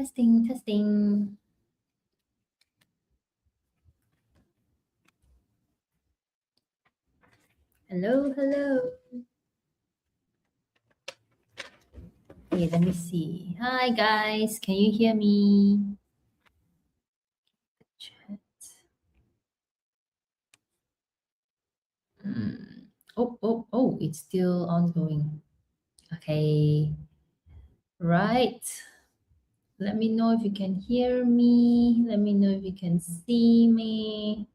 Testing, testing. Hello, hello. Okay, let me see. Hi, guys. Can you hear me? Chat. Oh, it's still ongoing. Okay. Right. Let me know if you can hear me. Let me know if you can see me.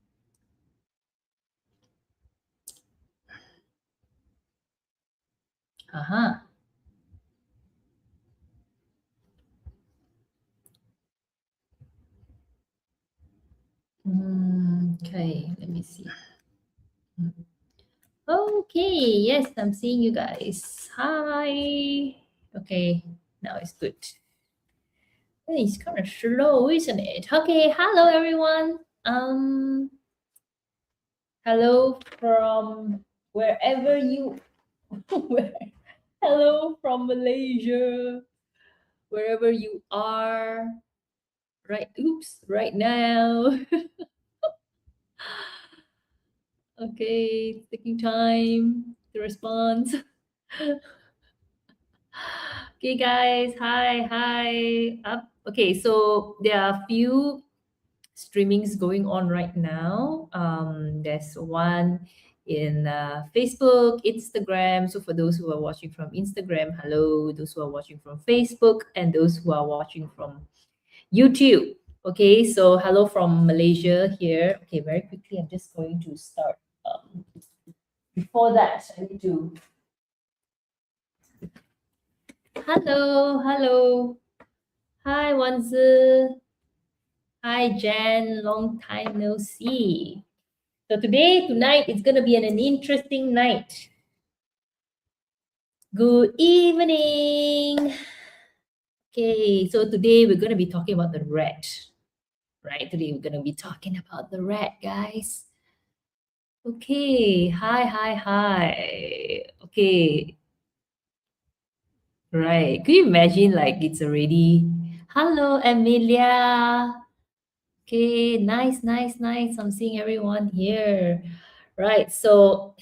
Aha. Okay, let me see. Okay, yes, I'm seeing you guys. Hi. Okay, now it's good. It's kind of slow, isn't it? Okay, hello everyone. Hello from wherever you hello from Malaysia, wherever you are right now. Okay, taking time to respond. Okay, guys, hi up. Okay, so there are a few streamings going on right now. There's one in Facebook, Instagram. So for those who are watching from Instagram, hello. Those who are watching from Facebook, and those who are watching from YouTube. Okay, so hello from Malaysia here. Okay, very quickly, I'm just going to start. Before that, I need to. Hello. Hi, Wanzi. Hi, Jen. Long time no see. So tonight, it's going to be an interesting night. Good evening. Okay, so today we're going to be talking about the rat, right? Today we're going to be talking about the rat, guys. Okay, hi. Okay, right. Could you imagine like it's already, hello, Amelia. Okay, nice. I'm seeing everyone here. Right, so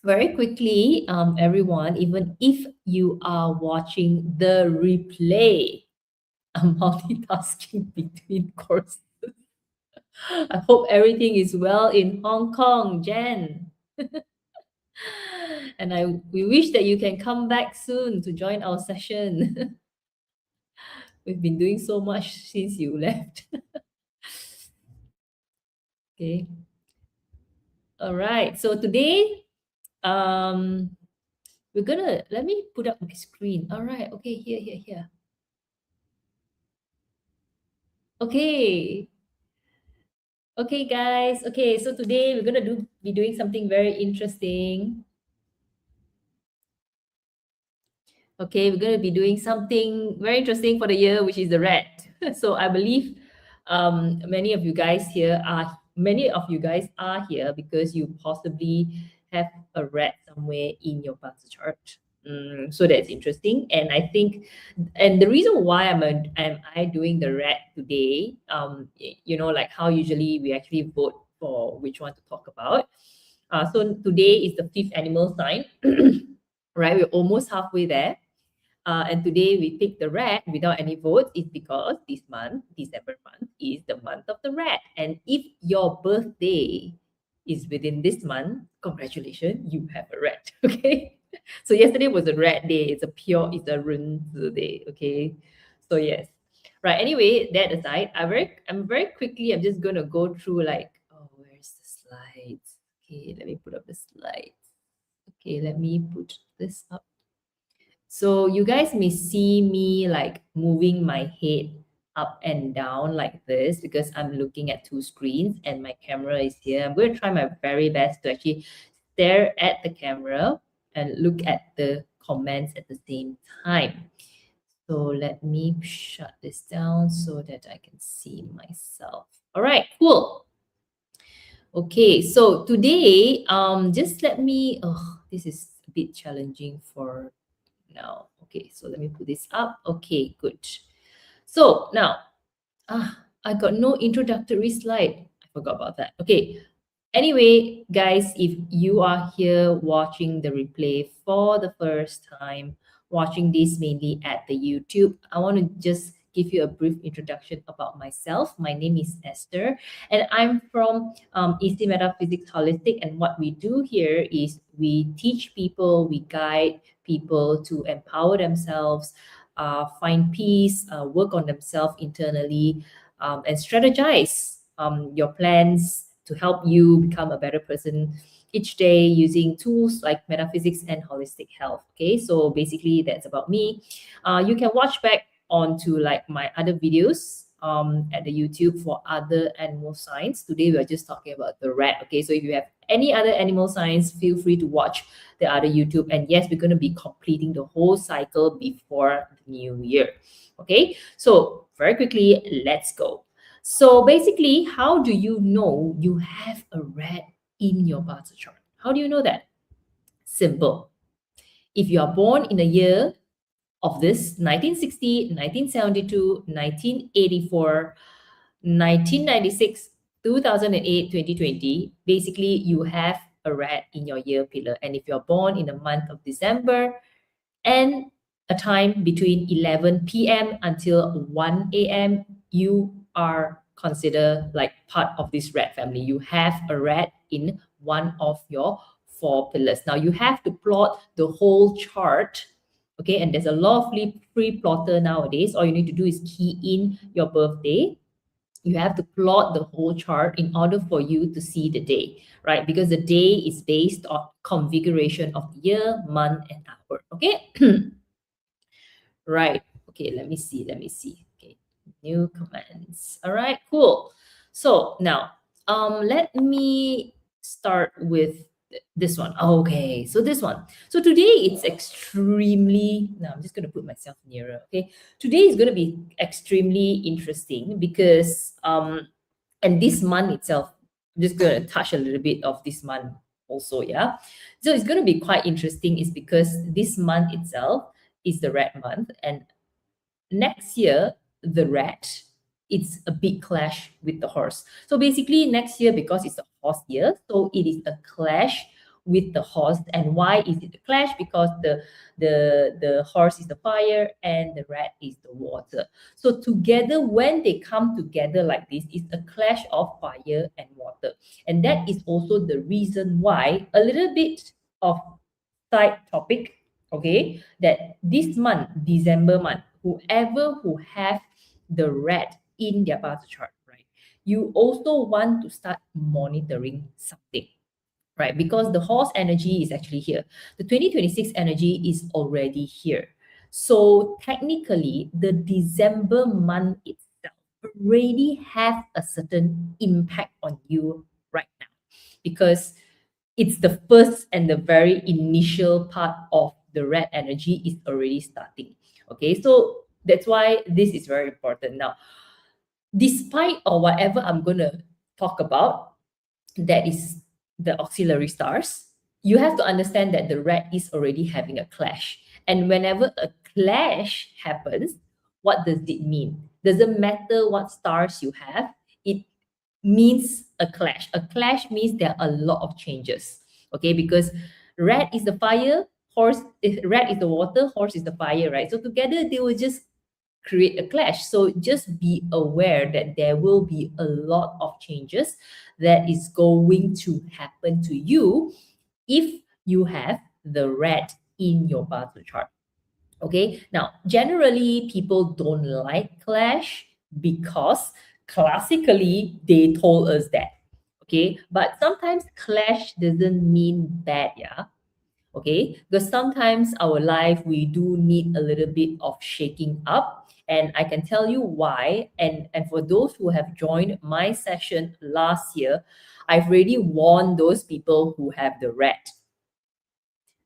very quickly, everyone, even if you are watching the replay, I'm multitasking between courses. I hope everything is well in Hong Kong, Jen. And we wish that you can come back soon to join our session. We've been doing so much since you left. Okay. All right. So today, we're gonna let me put up my screen. All right. Okay. Here. Okay. Okay, guys. Okay, so today we're gonna be doing something very interesting. Okay, we're gonna be doing something very interesting for the year, which is the rat. So I believe many of you guys are here because you possibly have a rat somewhere in your birth chart. So that's interesting, and I think, and the reason why am I doing the rat today? Like how usually we actually vote for which one to talk about. So today is the fifth animal sign, right? We're almost halfway there. And today we picked the rat without any votes is because this month, December month, is the month of the rat. And if your birthday is within this month, congratulations, you have a rat. Okay. So yesterday was a rat day. It's a 人子 day. Okay. So yes. Right. Anyway, that aside, I'm very quickly, I'm just gonna go through like, oh, where's the slides? Okay, let me put up the slides. Okay, let me put this up. So you guys may see me like moving my head up and down like this because I'm looking at two screens and my camera is here. I'm going to try my very best to actually stare at the camera and look at the comments at the same time. So let me shut this down so that I can see myself. All right, cool. Okay, so today, just let me, oh, this is a bit challenging for now. Okay, so let me put this up. Okay, good. So now, I got no introductory slide. I forgot about that. Okay. Anyway, guys, if you are here watching the replay for the first time, watching this mainly at the YouTube, I want to just give you a brief introduction about myself. My name is Esther, and I'm from EC Metaphysics Holistic. And what we do here is we teach people, we guide people to empower themselves, find peace, work on themselves internally, and strategize your plans to help you become a better person each day using tools like metaphysics and holistic health. Okay, so basically that's about me. You can watch back onto like my other videos at the YouTube for other animal science. Today we are just talking about the rat. Okay, so if you have any other animal science, feel free to watch the other YouTube. And yes, we're going to be completing the whole cycle before the new year. Okay, so very quickly, let's go. So basically, how do you know you have a rat in your birth chart? How do you know that? Simple. If you are born in a year of this 1960, 1972, 1984, 1996, 2008, 2020, basically you have a rat in your year pillar. And if you're born in the month of December and a time between 11 p.m. until 1 a.m., you are considered like part of this rat family. You have a rat in one of your four pillars. Now you have to plot the whole chart. Okay, and there's a lot of free plotter nowadays. All you need to do is key in your birthday. You have to plot the whole chart in order for you to see the day, right? Because the day is based on configuration of the year, month, and hour. Okay. Right. Okay, let me see. Let me see. Okay, new comments. All right, cool. So now, let me start with this one. Okay, so this one. So today it's extremely. Now I'm just gonna put myself nearer. Okay, today is gonna be extremely interesting because and this month itself, I'm just gonna touch a little bit of this month also. Yeah, so it's gonna be quite interesting. Is because this month itself is the rat month, and next year the rat, it's a big clash with the horse. So basically next year, because it's a horse year, so it is a clash with the horse. And why is it a clash? Because the horse is the fire and the rat is the water. So together, when they come together like this, it's a clash of fire and water. And that is also the reason why, a little bit of side topic, okay, that this month, December month, whoever who have the rat in their birth chart, right, you also want to start monitoring something, right? Because the horse energy is actually here. The 2026 energy is already here. So technically, the December month itself already have a certain impact on you right now, because it's the first and the very initial part of the red energy is already starting. Okay, so that's why this is very important. Now, despite or whatever I'm going to talk about, that is the auxiliary stars, you have to understand that the red is already having a clash. And whenever a clash happens, what does it mean? Doesn't matter what stars you have, it means a clash. A clash means there are a lot of changes. Okay, because red is the fire, red is the water, horse is the fire, right? So together they will just create a clash. So just be aware that there will be a lot of changes that is going to happen to you if you have the red in your birth chart. Okay, now generally people don't like clash because classically they told us that. Okay, but sometimes clash doesn't mean bad, yeah. Okay, because sometimes our life we do need a little bit of shaking up, and I can tell you why. And for those who have joined my session last year, I've already warned those people who have the red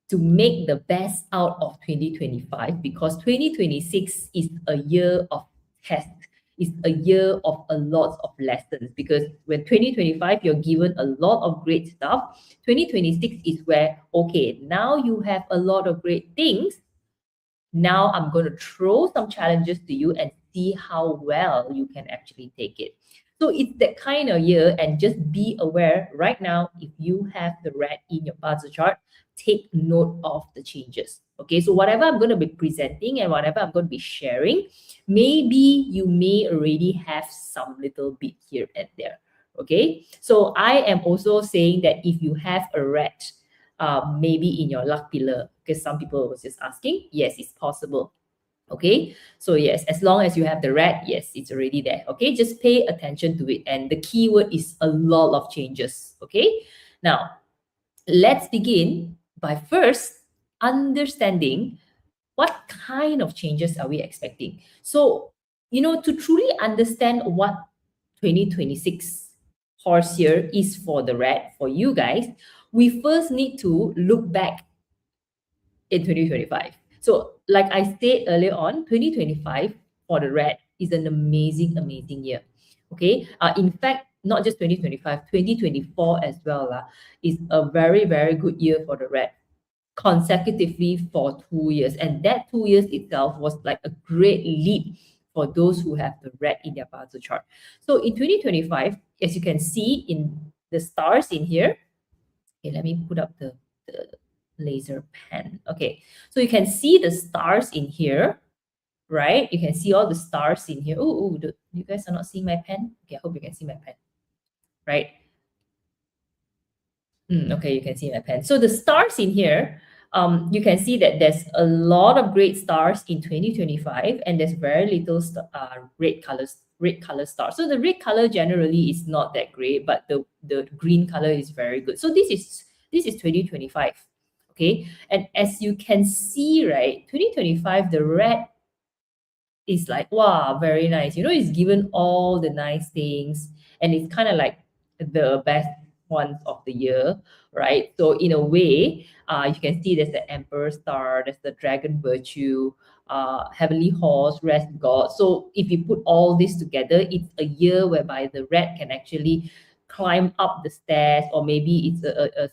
to make the best out of 2025, because 2026 is a year of test. It's a year of a lot of lessons, because when 2025 you're given a lot of great stuff, 2026 is where, okay, now you have a lot of great things. Now I'm going to throw some challenges to you and see how well you can actually take it. So it's that kind of year, and just be aware right now, if you have the red in your Bazi chart, take note of the changes. Okay, so whatever I'm going to be presenting and whatever I'm going to be sharing, maybe you may already have some little bit here and there. Okay, so I am also saying that if you have a red, maybe in your luck pillar, because some people was just asking, yes, it's possible. Okay, so yes, as long as you have the red, yes, it's already there. Okay, just pay attention to it, and the keyword is a lot of changes. Okay, now let's begin by first understanding what kind of changes are we expecting. So, to truly understand what 2026 horse year is for the red for you guys, we first need to look back in 2025. So, like I said earlier on, 2025 for the red is an amazing, amazing year. Okay. In fact, not just 2025, 2024 as well is a very, very good year for the red consecutively for 2 years. And that 2 years itself was like a great leap for those who have the red in their Bazi chart. So in 2025, as you can see in the stars in here, okay, let me put up the laser pen. Okay, so you can see the stars in here, right? You can see all the stars in here. Oh, you guys are not seeing my pen? Okay, I hope you can see my pen, right? Okay, you can see my pen. So the stars in here, you can see that there's a lot of great stars in 2025, and there's very little red color stars. So the red color generally is not that great, but the green color is very good. So this is 2025. Okay, and as you can see, right, 2025, the red is like, wow, very nice. It's given all the nice things, and it's kind of like the best ones of the year, right? So in a way, you can see there's the Emperor Star, there's the Dragon Virtue, Heavenly Horse, Rest God. So if you put all this together, it's a year whereby the red can actually climb up the stairs, or maybe it's a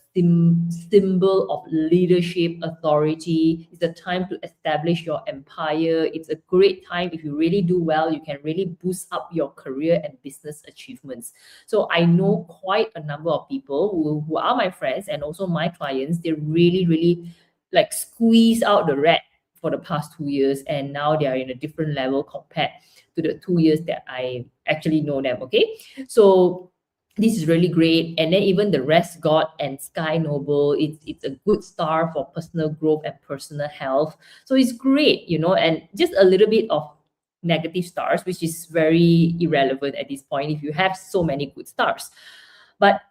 symbol of leadership, authority. It's a time to establish your empire. It's a great time. If you really do well, you can really boost up your career and business achievements. So I know quite a number of people who are my friends and also my clients. They really, really like squeeze out the red for the past 2 years, and now they are in a different level compared to the 2 years that I actually know them. Okay, so this is really great. And then even the Rest God and Sky Noble, it's a good star for personal growth and personal health. So it's great, and just a little bit of negative stars, which is very irrelevant at this point if you have so many good stars. But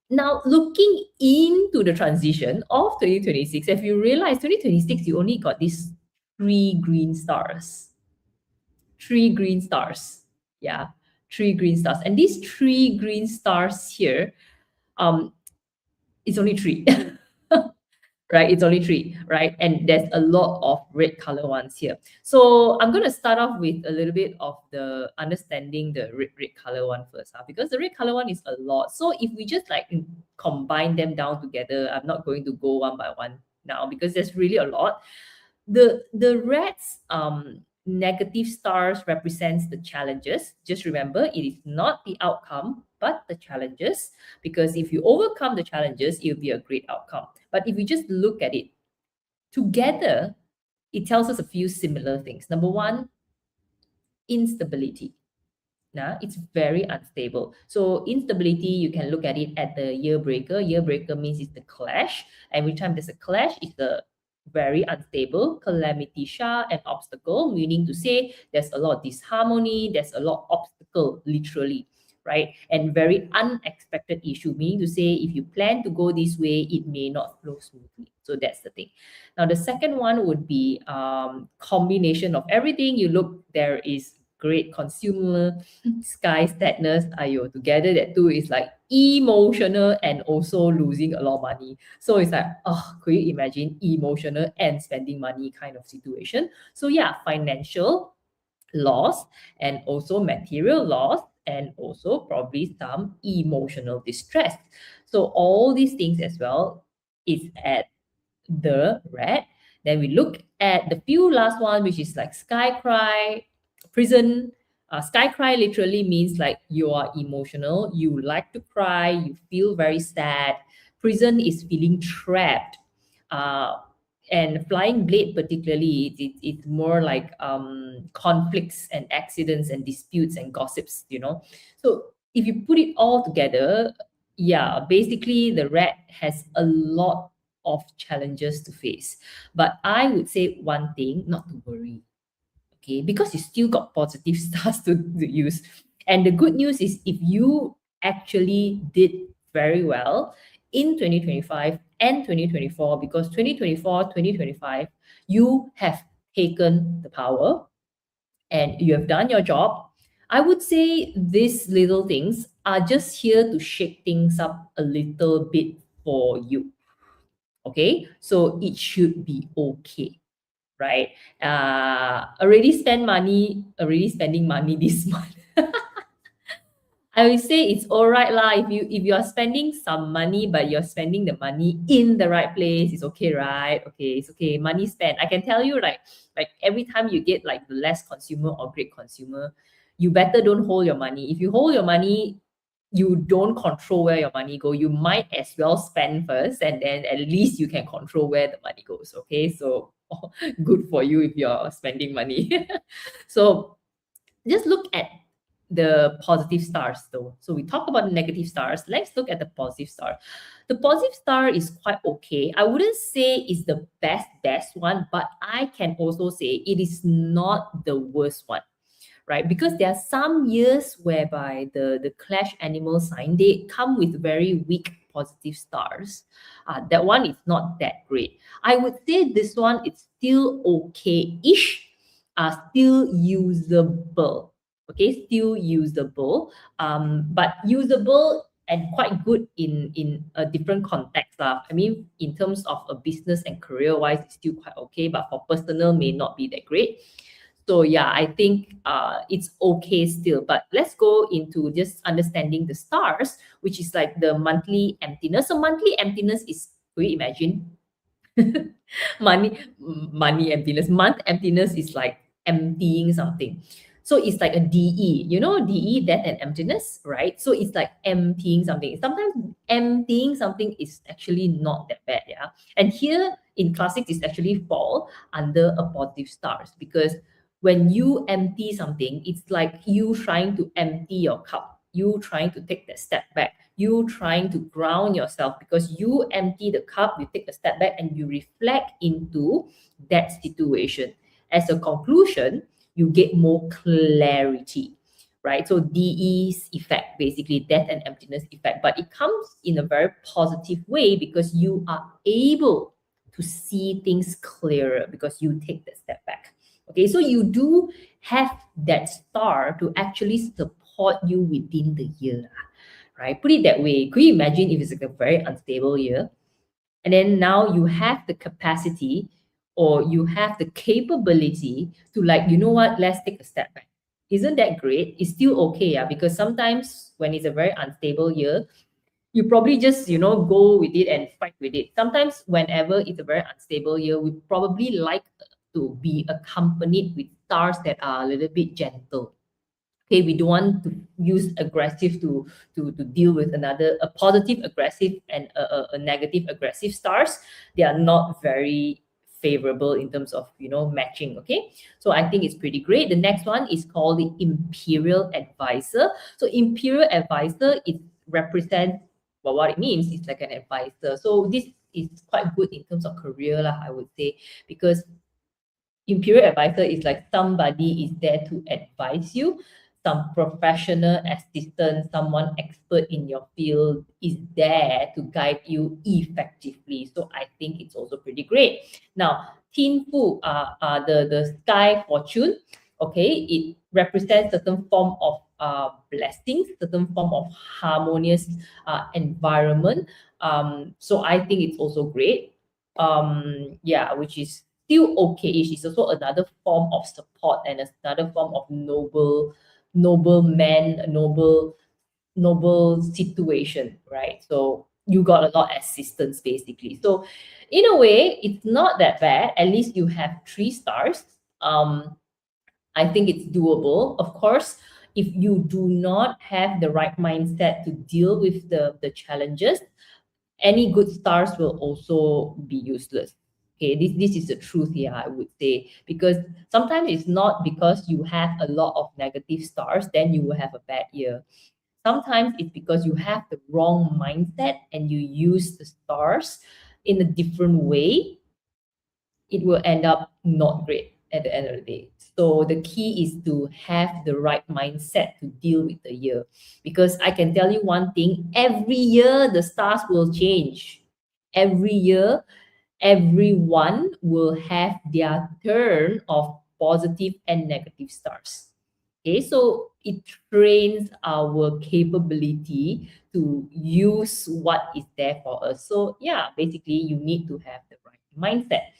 now looking into the transition of 2026, if you realize 2026, you only got these three green stars. Three green stars. Yeah, three green stars. And these three green stars here, it's only three. Right? It's only three, right? And there's a lot of red color ones here. So I'm going to start off with a little bit of the understanding the red color one first, because the red color one is a lot. So if we just like combine them down together, I'm not going to go one by one now because there's really a lot. The reds negative stars represents the challenges. Just remember, it is not the outcome but the challenges, because if you overcome the challenges, it'll be a great outcome. But if you just look at it together, it tells us a few similar things. Number one, instability. Now it's very unstable. So instability, you can look at it at the year breaker. Year breaker means it's the clash. Every time there's a clash, it's the very unstable, calamity sha, and obstacle, meaning to say there's a lot of disharmony, there's a lot of obstacle, literally, right? And very unexpected issue, meaning to say if you plan to go this way, it may not flow smoothly. So that's the thing. Now the second one would be combination of everything. You look, there is great consumer, sky sadness, ayo, together that two is like emotional and also losing a lot of money. So it's like, oh, could you imagine emotional and spending money kind of situation? So yeah, financial loss and also material loss and also probably some emotional distress. So all these things as well is at the red. Then we look at the few last one, which is like sky cry, Prison, sky cry literally means like you are emotional, you like to cry, you feel very sad. Prison is feeling trapped. Uh, and flying blade particularly, it's more like conflicts and accidents and disputes and gossips, So if you put it all together, yeah, basically the rat has a lot of challenges to face. But I would say one thing, not to worry, okay, because you still got positive stars to use. And the good news is if you actually did very well in 2025 and 2024, because 2024, 2025, you have taken the power and you have done your job. I would say these little things are just here to shake things up a little bit for you. Okay, so it should be okay, right? Already spending money this month. I would say it's all right lah. If you are spending some money, but you're spending the money in the right place, it's okay, right? Okay, it's okay. Money spent. I can tell you, like every time you get like the less consumer or great consumer, you better don't hold your money. If you hold your money, you don't control where your money go. You might as well spend first, and then at least you can control where the money goes. Okay, so good for you if you're spending money. So just look at the positive stars though. So we talk about the negative stars. Let's look at the positive star. The positive star is quite okay. I wouldn't say it's the best one, but I can also say it is not the worst one, right? Because there are some years whereby the clash animal sign, they come with very weak positive stars. That one is not that great. I would say this one is still okay-ish, still usable. Okay, still usable, but usable and quite good in a different context. I mean, in terms of a business and career-wise, it's still quite okay, but for personal may not be that great. So yeah, I think it's okay still. But let's go into just understanding the stars, which is like the monthly emptiness. So monthly emptiness is, can you imagine? Money emptiness. Month emptiness is like emptying something. So it's like a DE, DE, death and emptiness, right? So it's like emptying something. Sometimes emptying something is actually not that bad, yeah. And here in classics, it's actually fall under a positive stars, because when you empty something, it's like you trying to empty your cup, you trying to take that step back, you trying to ground yourself, because you empty the cup, you take a step back and you reflect into that situation. As a conclusion, you get more clarity, right? So DE's effect, basically death and emptiness effect, but it comes in a very positive way because you are able to see things clearer because you take the step back. Okay, so you do have that star to actually support you within the year, right? Put it that way. Could you imagine if it's like a very unstable year? And then now you have the capacity or you have the capability to, like, you know what, let's take a step back. Isn't that great? It's still okay, yeah, because sometimes when it's a very unstable year, you probably just, go with it and fight with it. Sometimes whenever it's a very unstable year, we probably like to be accompanied with stars that are a little bit gentle. Okay, we don't want to use aggressive to deal with another, a positive aggressive and a negative aggressive stars. They are not very favorable in terms of, matching. Okay, so I think it's pretty great. The next one is called the Imperial Advisor. So Imperial Advisor, it represents, well, what it means is like an advisor. So this is quite good in terms of career lah, I would say, because Imperial Advisor is like somebody is there to advise you. Some professional assistant, someone expert in your field is there to guide you effectively. So I think it's also pretty great. Now, Tin Fu, the sky fortune, okay, it represents certain form of blessings, certain form of harmonious environment. So I think it's also great. Yeah, which is still okay-ish. It's also another form of support and another form of noble man, noble situation, right? So you got a lot of assistance basically. So in a way, it's not that bad. At least you have 3 stars. I think it's doable. Of course, if you do not have the right mindset to deal with the challenges, any good stars will also be useless. Okay, this is the truth here, I would say, because sometimes it's not because you have a lot of negative stars, then you will have a bad year. Sometimes it's because you have the wrong mindset and you use the stars in a different way. It will end up not great at the end of the day. So the key is to have the right mindset to deal with the year. Because I can tell you one thing, every year the stars will change. Every year, everyone will have their turn of positive and negative stars. Okay, so it trains our capability to use what is there for us. So yeah, basically you need to have the right mindset.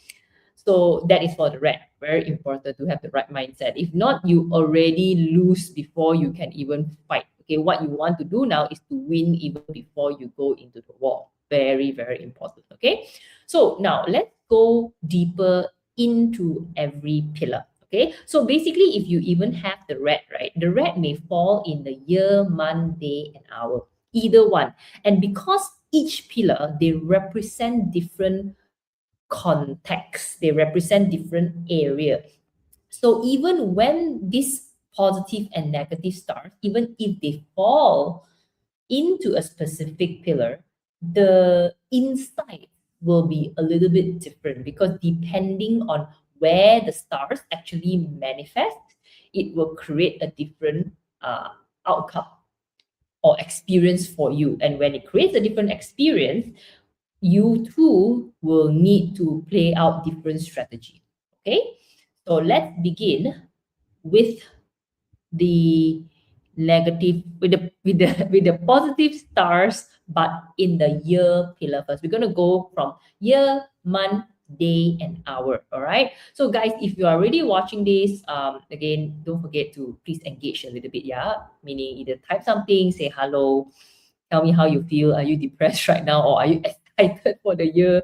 So that is for the red. Very important to have the right mindset. If not, you already lose before you can even fight. Okay, what you want to do now is to win even before you go into the war. Very, very important. Okay, so now let's go deeper into every pillar. Okay, so basically, if you even have the red, right, the red may fall in the year, month, day, and hour, either one. And because each pillar they represent different context, they represent different area. So even when these positive and negative stars, even if they fall into a specific pillar, the insight will be a little bit different, because depending on where the stars actually manifest, it will create a different outcome or experience for you. And when it creates a different experience, you too will need to play out different strategy. Okay, so let's begin with the negative, with the positive stars, but in the year pillar first. We're going to go from year, month, day, and hour. All right, so guys, if you are already watching this, again, don't forget to please engage a little bit. Yeah, meaning either type something, say hello, tell me how you feel. Are you depressed right now, or are you excited for the year?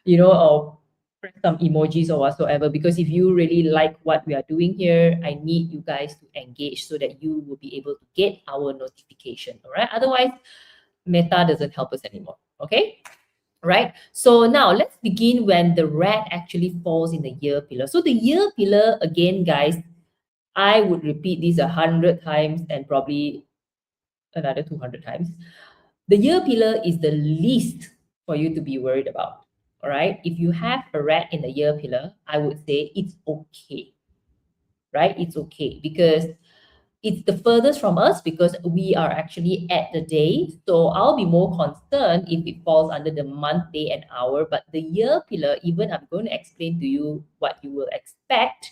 Or press some emojis or whatsoever. Because if you really like what we are doing here, I need you guys to engage so that you will be able to get our notification. All right. Otherwise, Meta doesn't help us anymore. Okay. Right. So now let's begin when the red actually falls in the year pillar. So the year pillar, again, guys, I would repeat this 100 times and probably another 200 times. The year pillar is the least for you to be worried about. All right. If you have a rat in the year pillar, I would say it's okay. Right? It's okay, because it's the furthest from us, because we are actually at the day. So I'll be more concerned if it falls under the month, day, and hour. But the year pillar, even I'm going to explain to you what you will expect.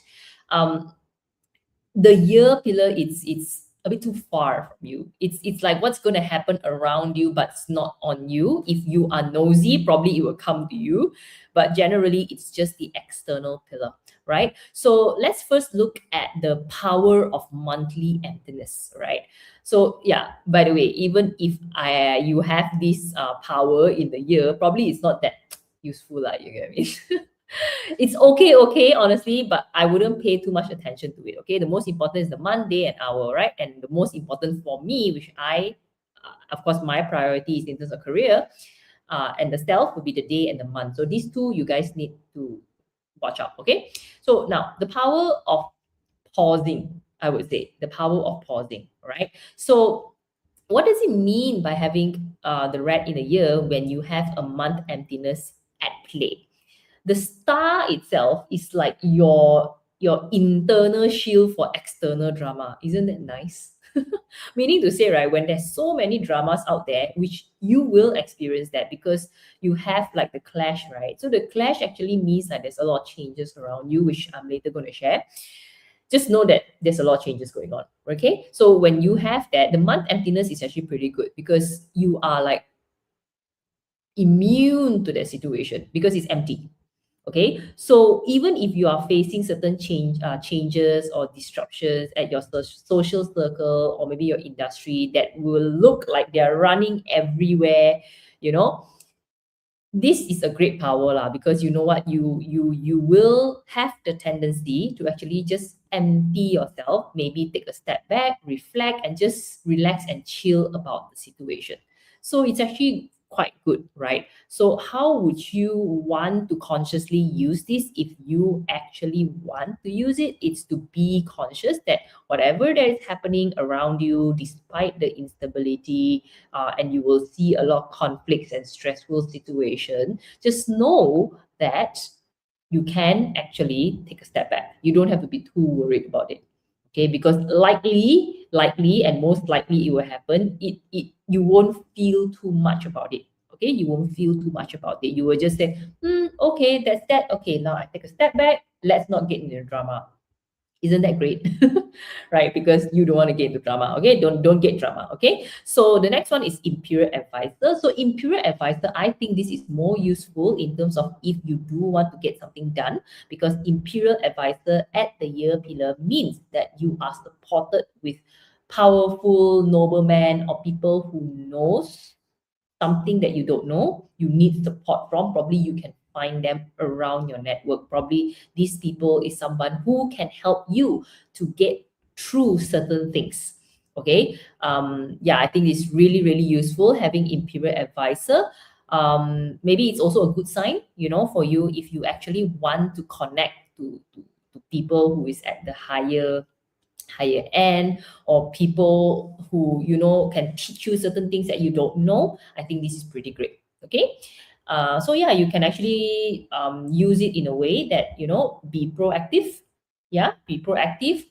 The year pillar, it's a bit too far from you. It's like what's going to happen around you, but it's not on you. If you are nosy, probably it will come to you, but generally it's just the external pillar, right? So let's first look at the power of monthly emptiness, right? So yeah, by the way, even if you have this power in the year, probably it's not that useful, like, you get what I mean? It's okay, honestly, but I wouldn't pay too much attention to it. Okay, the most important is the month, day, and hour, right? And the most important for me, which of course, my priority is in terms of career, and the self will be the day and the month. So these two, you guys need to watch out. Okay, so now the power of pausing, I would say, the power of pausing, right? So what does it mean by having the red in a year when you have a month emptiness at play? The star itself is like your internal shield for external drama. Isn't that nice? Meaning to say, right, when there's so many dramas out there, which you will experience that, because you have like the clash, right? So the clash actually means that there's a lot of changes around you, which I'm later going to share. Just know that there's a lot of changes going on. Okay, so when you have that, the month emptiness is actually pretty good, because you are like immune to that situation because it's empty. Okay, so even if you are facing certain changes or disruptions at your social circle, or maybe your industry, that will look like they're running everywhere, you know, this is a great power lah, because you know what, you will have the tendency to actually just empty yourself, maybe take a step back, reflect, and just relax and chill about the situation. So it's actually quite good, right? So how would you want to consciously use this? If you actually want to use it, it's to be conscious that whatever that is happening around you, despite the instability, and you will see a lot of conflicts and stressful situation, just know that you can actually take a step back. You don't have to be too worried about it. Okay, because likely, and most likely it will happen. You won't feel too much about it. Okay, you won't feel too much about it. You will just say, okay, that's that. Okay, now I take a step back. Let's not get into the drama. Isn't that great? Right, because you don't want to get into drama. Okay, don't get drama. Okay, so the next one is imperial advisor. So imperial advisor, I think this is more useful in terms of if you do want to get something done, because imperial advisor at the year pillar means that you are supported with powerful noblemen or people who knows something that you don't know, you need support from. Probably you can find them around your network. Probably these people is someone who can help you to get through certain things. Okay. Yeah, I think it's really, really useful having imperial advisor. Maybe it's also a good sign, for you if you actually want to connect to people who is at the higher end, or people who can teach you certain things that you don't know. I think this is pretty great. Okay. So yeah, you can actually use it in a way that be proactive. Yeah, be proactive.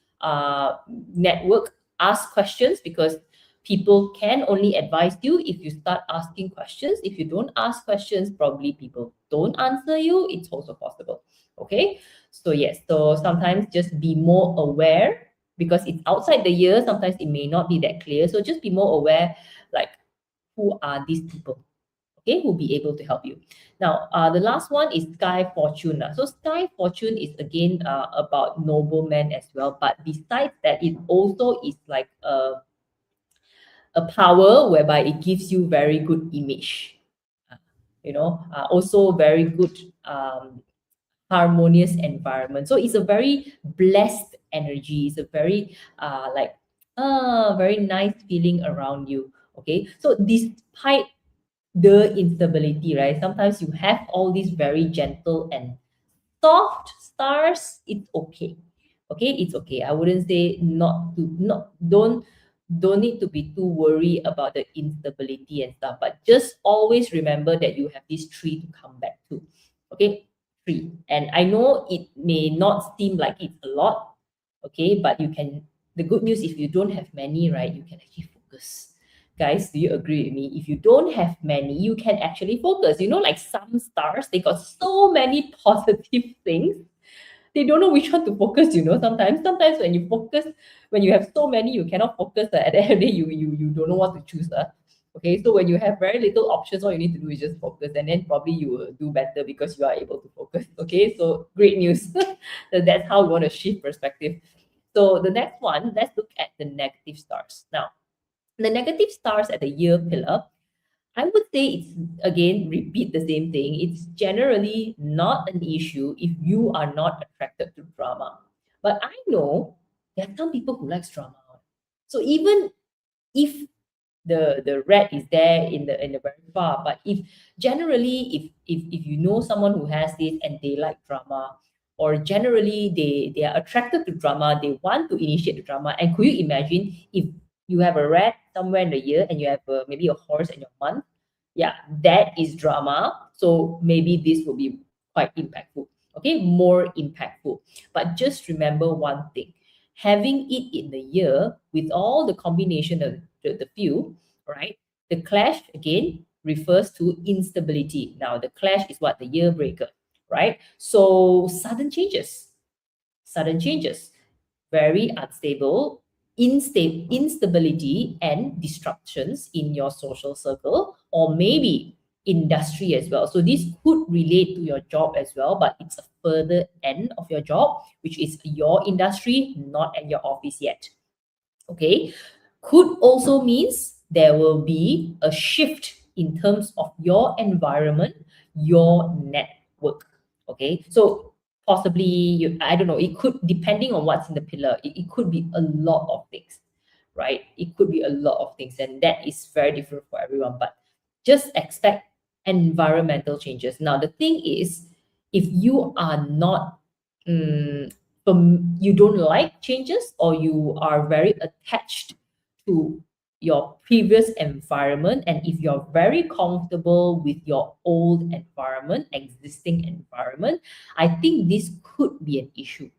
Network, ask questions, because people can only advise you if you start asking questions. If you don't ask questions, probably people don't answer you. It's also possible. Okay. So yes, so sometimes just be more aware, because it's outside the year. Sometimes it may not be that clear. So just be more aware, like, who are these people? Okay, who will be able to help you. Now, the last one is Sky Fortune. So Sky Fortune is again about noblemen as well. But besides that, it also is like a power whereby it gives you very good image. Also very good harmonious environment. So it's a very blessed energy. It's a very very nice feeling around you. Okay. So despite the instability, right? Sometimes you have all these very gentle and soft stars. It's okay. Okay, it's okay. I wouldn't say not to not don't need to be too worried about the instability and stuff, but just always remember that you have these three to come back to. Okay, three. And I know it may not seem like it's a lot, okay, but you can, the good news, if you don't have many, right, you can actually focus. Guys, do you agree with me? If you don't have many, you can actually focus. Like some stars, they got so many positive things, they don't know which one to focus. Sometimes when you focus, when you have so many, you cannot focus. At the end of the day, you don't know what to choose. Okay, so when you have very little options, all you need to do is just focus, and then probably you will do better because you are able to focus. Okay, so great news. So that's how we want to shift perspective. So the next one, let's look at the negative stars. Now, the negative stars at the year pillar, I would say it's, again, repeat the same thing. It's generally not an issue if you are not attracted to drama. But I know there are some people who likes drama. So even if the red is there in the very far, but if generally, if you know someone who has this and they like drama, or generally they are attracted to drama, they want to initiate the drama. And could you imagine if you have a red somewhere in the year and you have maybe a horse in your month? Yeah, that is drama. So maybe this will be quite impactful. Okay, more impactful. But just remember one thing: having it in the year with all the combination of the few, right? The clash again refers to instability. Now, the clash is what? The year breaker, right? So sudden changes, very unstable, instability and disruptions in your social circle, or maybe industry as well. So this could relate to your job as well, but it's a further end of your job, which is your industry, not at your office yet. Okay, could also means there will be a shift in terms of your environment, your network. Okay, so possibly you, I don't know, it could, depending on what's in the pillar, it could be a lot of things, right? It could be a lot of things, and that is very different for everyone. But just expect environmental changes. Now, the thing is, if you are not, you don't like changes, or you are very attached to your previous environment, and if you're very comfortable with your old environment, existing environment, I think this could be an issue.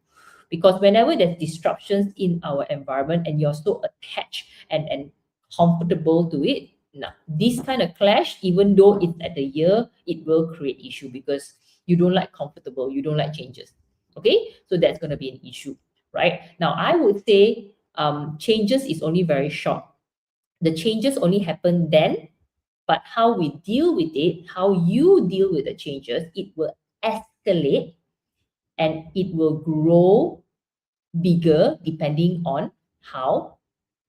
Because whenever there's disruptions in our environment and you're so attached and comfortable to it, now this kind of clash, even though it's at the year, it will create issue because you don't like comfortable, you don't like changes. Okay, so that's going to be an issue, right? Now I would say changes is only very short. The changes only happen then, but how we deal with it, how you deal with the changes, it will escalate and it will grow bigger depending on how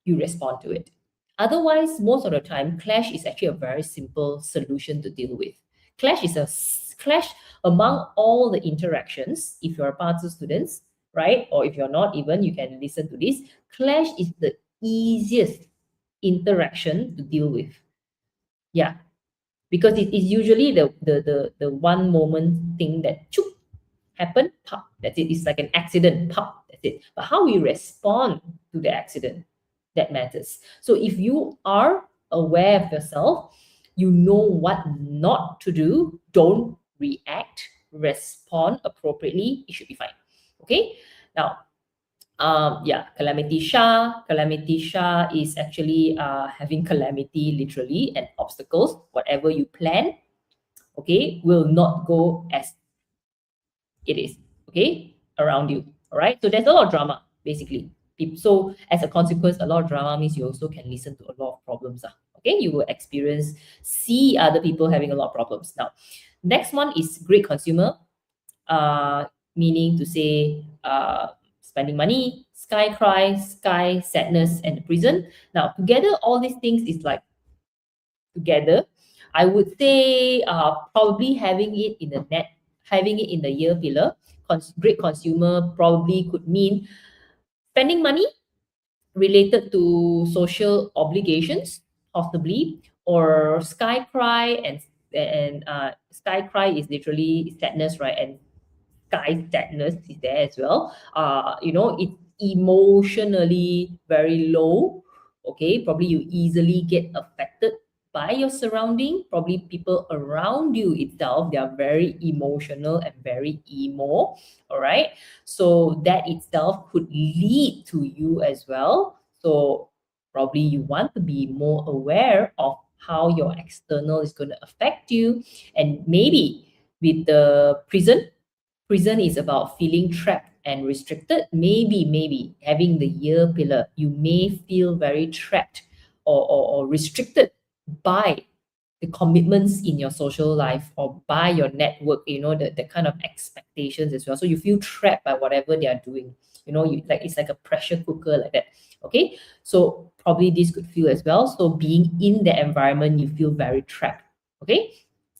you respond to it. Otherwise, most of the time, clash is actually a very simple solution to deal with. Clash is clash among all the interactions. If you're a part of students, right, or if you're not, even you can listen to this. Clash is the easiest interaction to deal with. Yeah, because it is usually the one moment thing that choop, happened, pop, that's it. It's like an accident, pop, that's it. But how we respond to the accident, that matters. So if you are aware of yourself, you know what not to do, don't react, respond appropriately, it should be fine. Okay. Now, yeah, calamity Shah. Calamity Shah is actually having calamity literally and obstacles. Whatever you plan, okay, will not go as it is, okay, around you. All right. So there's a lot of drama, basically. So as a consequence, a lot of drama means you also can listen to a lot of problems. Okay, you will experience, see other people having a lot of problems. Now, next one is great consumer, meaning to say spending money, sky cry, sky sadness, and the prison. Now, together, all these things is like together. I would say probably having it in the net, having it in the year pillar. Great consumer probably could mean spending money related to social obligations, possibly, or sky cry, and sky cry is literally sadness, right? And sky sadness is there as well. It's emotionally very low. Okay, probably you easily get affected by your surrounding. Probably people around you itself, they are very emotional and very emo. All right, so that itself could lead to you as well. So probably you want to be more aware of how your external is going to affect you, and maybe with the prison is about feeling trapped and restricted. Maybe having the year pillar, you may feel very trapped or restricted by the commitments in your social life or by your network, the kind of expectations as well. So you feel trapped by whatever they are doing. You like, it's like a pressure cooker like that. Okay. So probably this could feel as well. So being in the environment, you feel very trapped. Okay.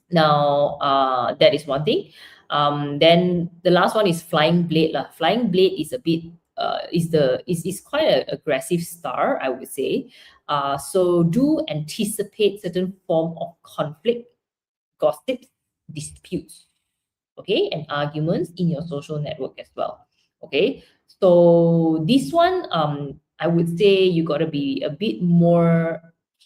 Now, that is one thing. Then the last one is flying blade lah. Flying blade is a bit is quite an aggressive star, I would say. So do anticipate certain form of conflict, gossips, disputes, okay, and arguments in your social network as well. Okay, so this one, I would say you got to be a bit more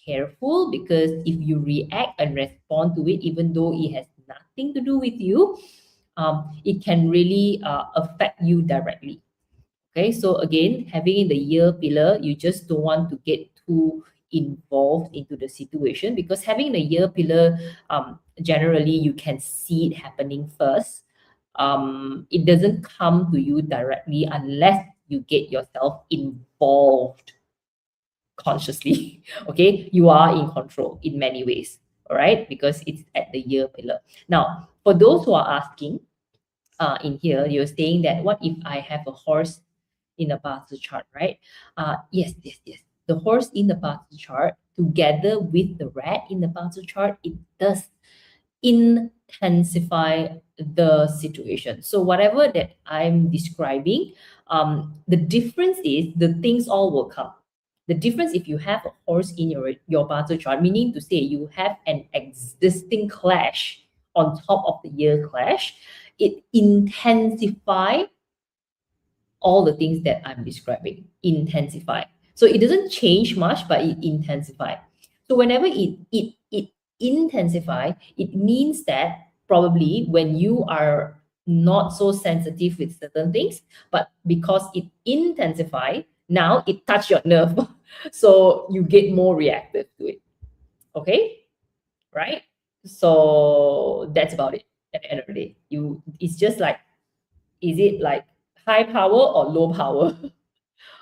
careful, because if you react and respond to it, even though it has nothing to do with you, it can really affect you directly. Okay, so again, having in the year pillar, you just don't want to get too involved into the situation, because having the year pillar, generally you can see it happening first. It doesn't come to you directly unless you get yourself involved consciously. Okay, you are in control in many ways. All right, because it's at the year pillar. Now, for those who are asking, in here, you're saying that what if I have a horse in the Bazi chart, right? Yes. The horse in the Bazi chart, together with the rat in the Bazi chart, it does intensify the situation. So whatever that I'm describing, the difference is the things all will come. The difference, if you have a horse in your battle chart, meaning to say you have an existing clash on top of the year clash, it intensify all the things that I'm describing. Intensify. So it doesn't change much, but it intensify. So whenever it intensify, it means that probably when you are not so sensitive with certain things, but because it intensify, now it touch your nerve. So you get more reactive to it. Okay? Right? So that's about it at the end of the day. It's just like, is it like high power or low power?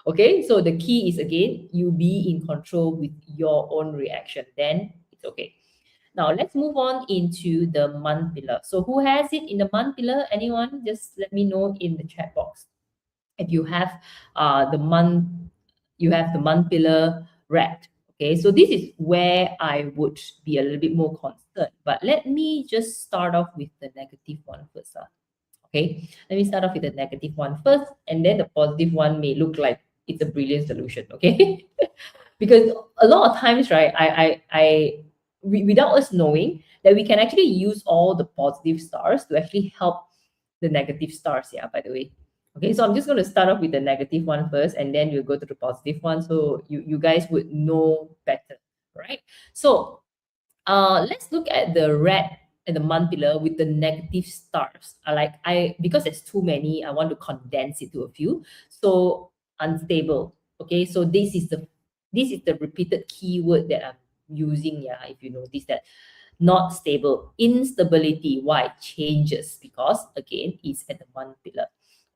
Okay, so the key is, again, you be in control with your own reaction, then it's okay. Now let's move on into the month pillar. So who has it in the month pillar? Anyone? Just let me know in the chat box if you have the month, you have the month pillar red. Okay, so this is where I would be a little bit more concerned, but let me just start off with the negative one first. Okay, let me start off with the negative one first, and then the positive one may look like it's a brilliant solution. Okay, because a lot of times, right, without us knowing that we can actually use all the positive stars to actually help the negative stars. Yeah, by the way. Okay, so I'm just going to start off with the negative one first, and then we'll go to the positive one, so you guys would know better, right? So let's look at the red and the month pillar with the negative stars. Because there's too many, I want to condense it to a few. So unstable. Okay, so this is the repeated keyword that I'm using. Yeah, if you notice that, not stable, instability. Why? Changes, because again, it's at the month pillar.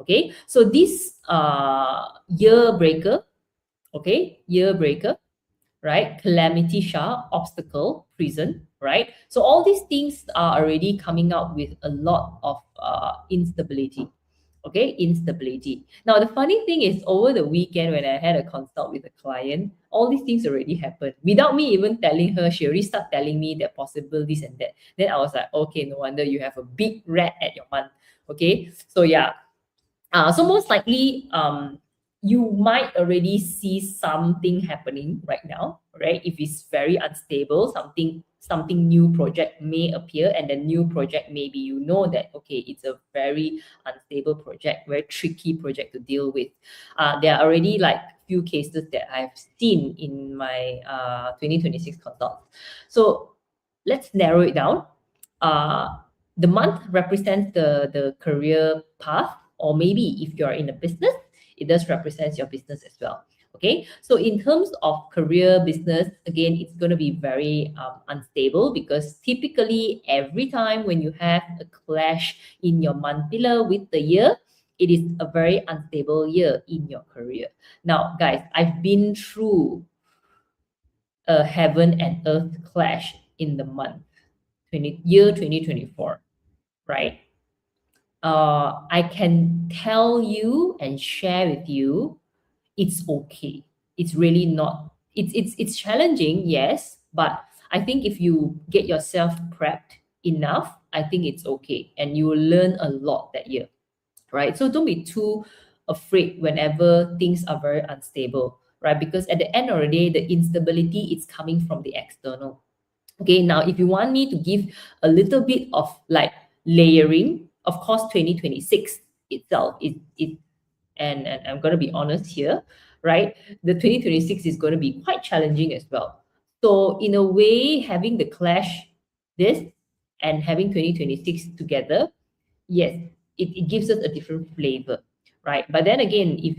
Okay, so this year breaker. Okay, year breaker, right? Calamity Shah, obstacle, prison, right? So all these things are already coming out with a lot of instability. Okay, instability. Now, the funny thing is, over the weekend when I had a consult with a client, all these things already happened without me even telling her. She already started telling me that possible this and that. Then I was like, okay, no wonder you have a big rat at your month. Okay, so yeah, so most likely, you might already see something happening right now, right? If it's very unstable, something new project may appear, and the new project, maybe you know that, okay, it's a very unstable project, very tricky project to deal with. There are already like few cases that I've seen in my 2026 consults. So let's narrow it down. Uh, the month represents the career path, or maybe if you're in a business, it does represent your business as well. Okay, so in terms of career business, again, it's going to be very unstable, because typically every time when you have a clash in your month pillar with the year, it is a very unstable year in your career. Now, guys, I've been through a heaven and earth clash in the month 2024, right? I can tell you and share with you, it's okay. It's really not. It's challenging, yes, but I think if you get yourself prepped enough, I think it's okay, and you will learn a lot that year, right? So don't be too afraid whenever things are very unstable, right? Because at the end of the day, the instability is coming from the external. Okay, now if you want me to give a little bit of like layering, of course, 2026 itself is and I'm going to be honest here, right? The 2026 is going to be quite challenging as well. So in a way, having the clash this and having 2026 together, yes, it gives us a different flavor, right? But then again, if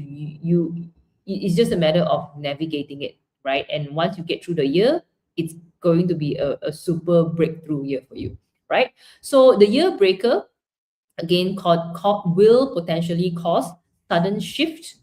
it's just a matter of navigating it, right? And once you get through the year, it's going to be a super breakthrough year for you, right? So the year breaker, again, will potentially cause sudden shift,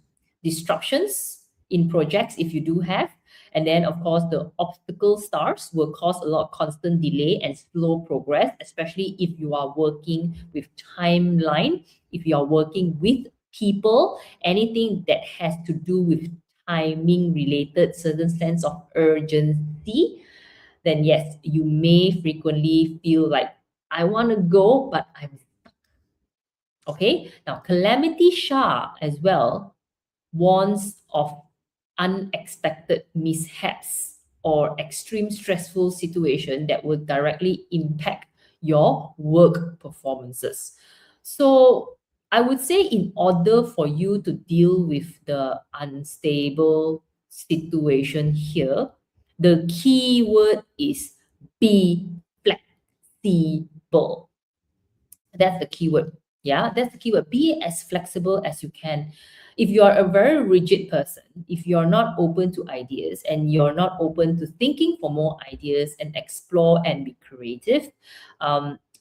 disruptions in projects if you do have. And then, of course, the obstacle stars will cause a lot of constant delay and slow progress, especially if you are working with timeline, if you are working with people, anything that has to do with timing related, certain sense of urgency, then yes, you may frequently feel like, I want to go, but I'm Okay, now Calamity Shah as well warns of unexpected mishaps or extreme stressful situation that will directly impact your work performances. So I would say in order for you to deal with the unstable situation here, the key word is be flexible. That's the keyword. Yeah, that's the keyword. Be as flexible as you can. If you're a very rigid person, if you're not open to ideas and you're not open to thinking for more ideas and explore and be creative,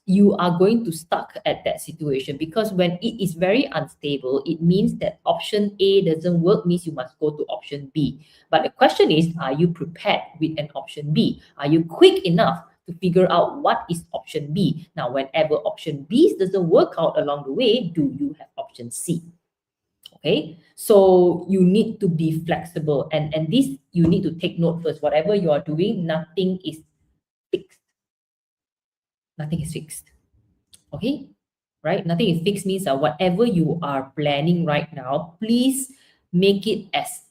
you are going to stuck at that situation, because when it is very unstable, it means that option A doesn't work, means you must go to option B. But the question is, are you prepared with an option B? Are you quick enough to figure out what is option B? Now, whenever option B doesn't work out along the way, do you have option C? Okay, so you need to be flexible, and this you need to take note first. Whatever you are doing, nothing is fixed. Nothing is fixed. Okay, right? Nothing is fixed means that whatever you are planning right now, please make it as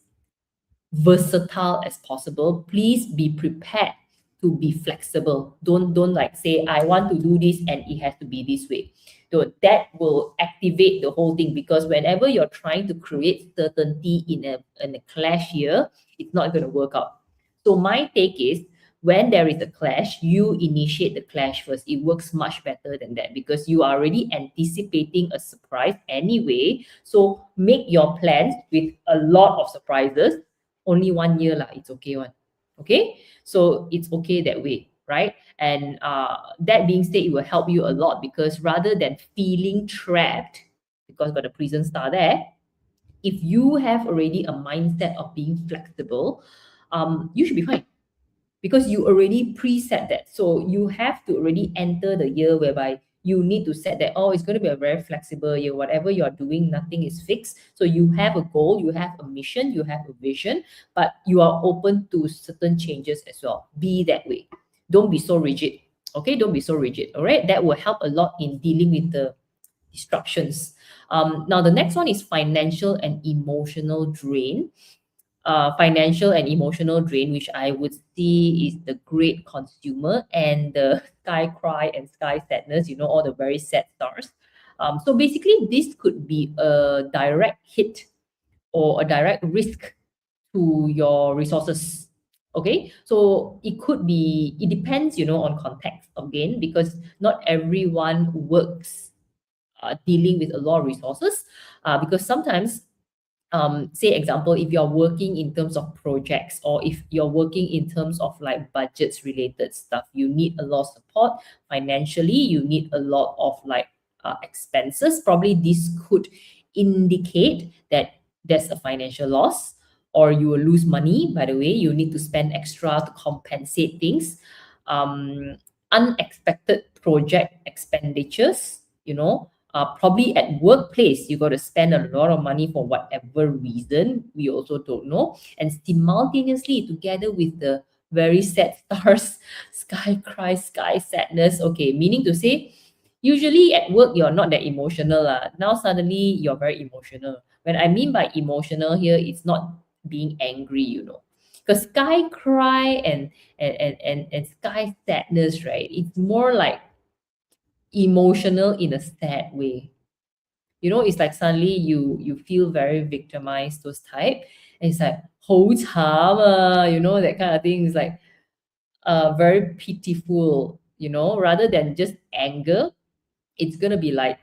versatile as possible. Please be prepared to be flexible. Don't like say I want to do this and it has to be this way. So that will activate the whole thing, because whenever you're trying to create certainty in a clash here, it's not going to work out. So my take is, when there is a clash, you initiate the clash first. It works much better than that, because you are already anticipating a surprise anyway. So make your plans with a lot of surprises. Only 1 year lah, it's okay one. Okay, so it's okay that way, right? And that being said, it will help you a lot, because rather than feeling trapped because got a prison star there, if you have already a mindset of being flexible, you should be fine, because you already preset that. So you have to already enter the year whereby you need to set that, oh, it's going to be a very flexible year. Whatever you're doing, nothing is fixed. So you have a goal, you have a mission, you have a vision, but you are open to certain changes as well. Be that way. Don't be so rigid. Okay, don't be so rigid. All right, that will help a lot in dealing with the disruptions. Now, the next one is financial and emotional drain. Financial and emotional drain, which I would see is the great consumer and the sky cry and sky sadness, all the very sad stars. So basically, this could be a direct hit or a direct risk to your resources. Okay, so it depends, on context again, because not everyone works dealing with a lot of resources, because sometimes say example, if you're working in terms of projects, or if you're working in terms of like budgets related stuff, you need a lot of support financially, you need a lot of like expenses. Probably this could indicate that there's a financial loss, or you will lose money. By the way, you need to spend extra to compensate things. Unexpected project expenditures, probably at workplace, you got to spend a lot of money for whatever reason, we also don't know. And simultaneously, together with the very sad stars, sky cry, sky sadness. Okay, meaning to say, usually at work you're not that emotional. Now suddenly you're very emotional. When I mean by emotional here, it's not being angry, because sky cry and sky sadness, right? It's more like emotional in a sad way. It's like suddenly you feel very victimized, those type. And it's like, 好惨啊, that kind of thing. Is like very pitiful, rather than just anger. It's gonna be like,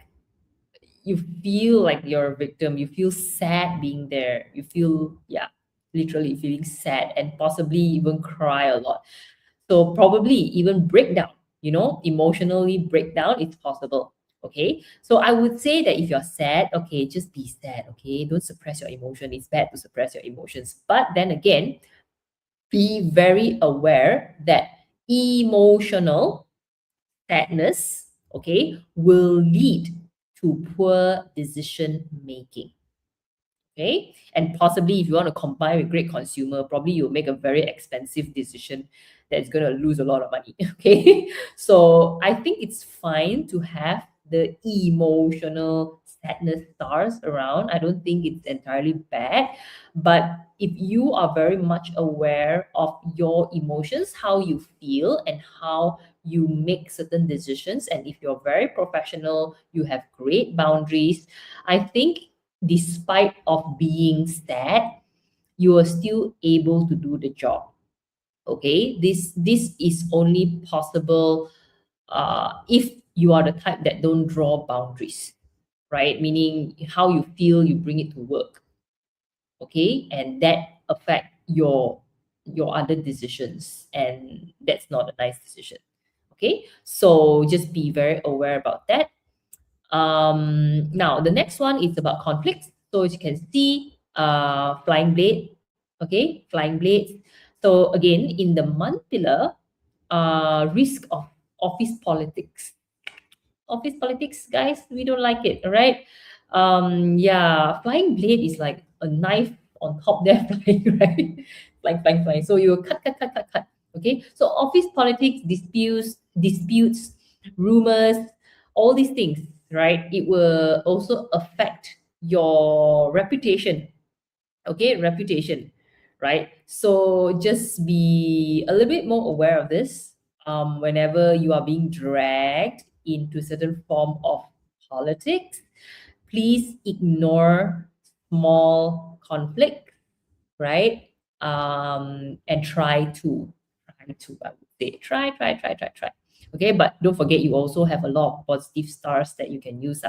you feel like you're a victim, you feel sad being there, you feel, yeah, literally feeling sad, and possibly even cry a lot. So probably even breakdown, emotionally breakdown, it's possible. Okay, so I would say that if you're sad, okay, just be sad. Okay, don't suppress your emotion. It's bad to suppress your emotions, but then again, be very aware that emotional sadness, okay, will lead to poor decision making. Okay, and possibly if you want to combine with great consumer, probably you'll make a very expensive decision that's going to lose a lot of money. Okay, so I think it's fine to have the emotional sadness stars around. I don't think it's entirely bad, but if you are very much aware of your emotions, how you feel, and how you make certain decisions, and if you're very professional, you have great boundaries, I think despite of being sad, you are still able to do the job. Okay, this is only possible if you are the type that don't draw boundaries, right? Meaning how you feel, you bring it to work. Okay, and that affect your other decisions, and that's not a nice decision. Okay, so just be very aware about that. Now the next one is about conflicts. So as you can see, flying blade. Okay, flying blades. So again, in the month pillar, risk of office politics. Office politics, guys, we don't like it, all right? Yeah, flying blade is like a knife on top there, flying, right? Flying. So you cut. Okay, so office politics, disputes, rumors, all these things, right? It will also affect your reputation. Okay, reputation, right? So just be a little bit more aware of this whenever you are being dragged into certain form of politics. Please ignore small conflict, right? And I would say try. Okay, but don't forget you also have a lot of positive stars that you can use.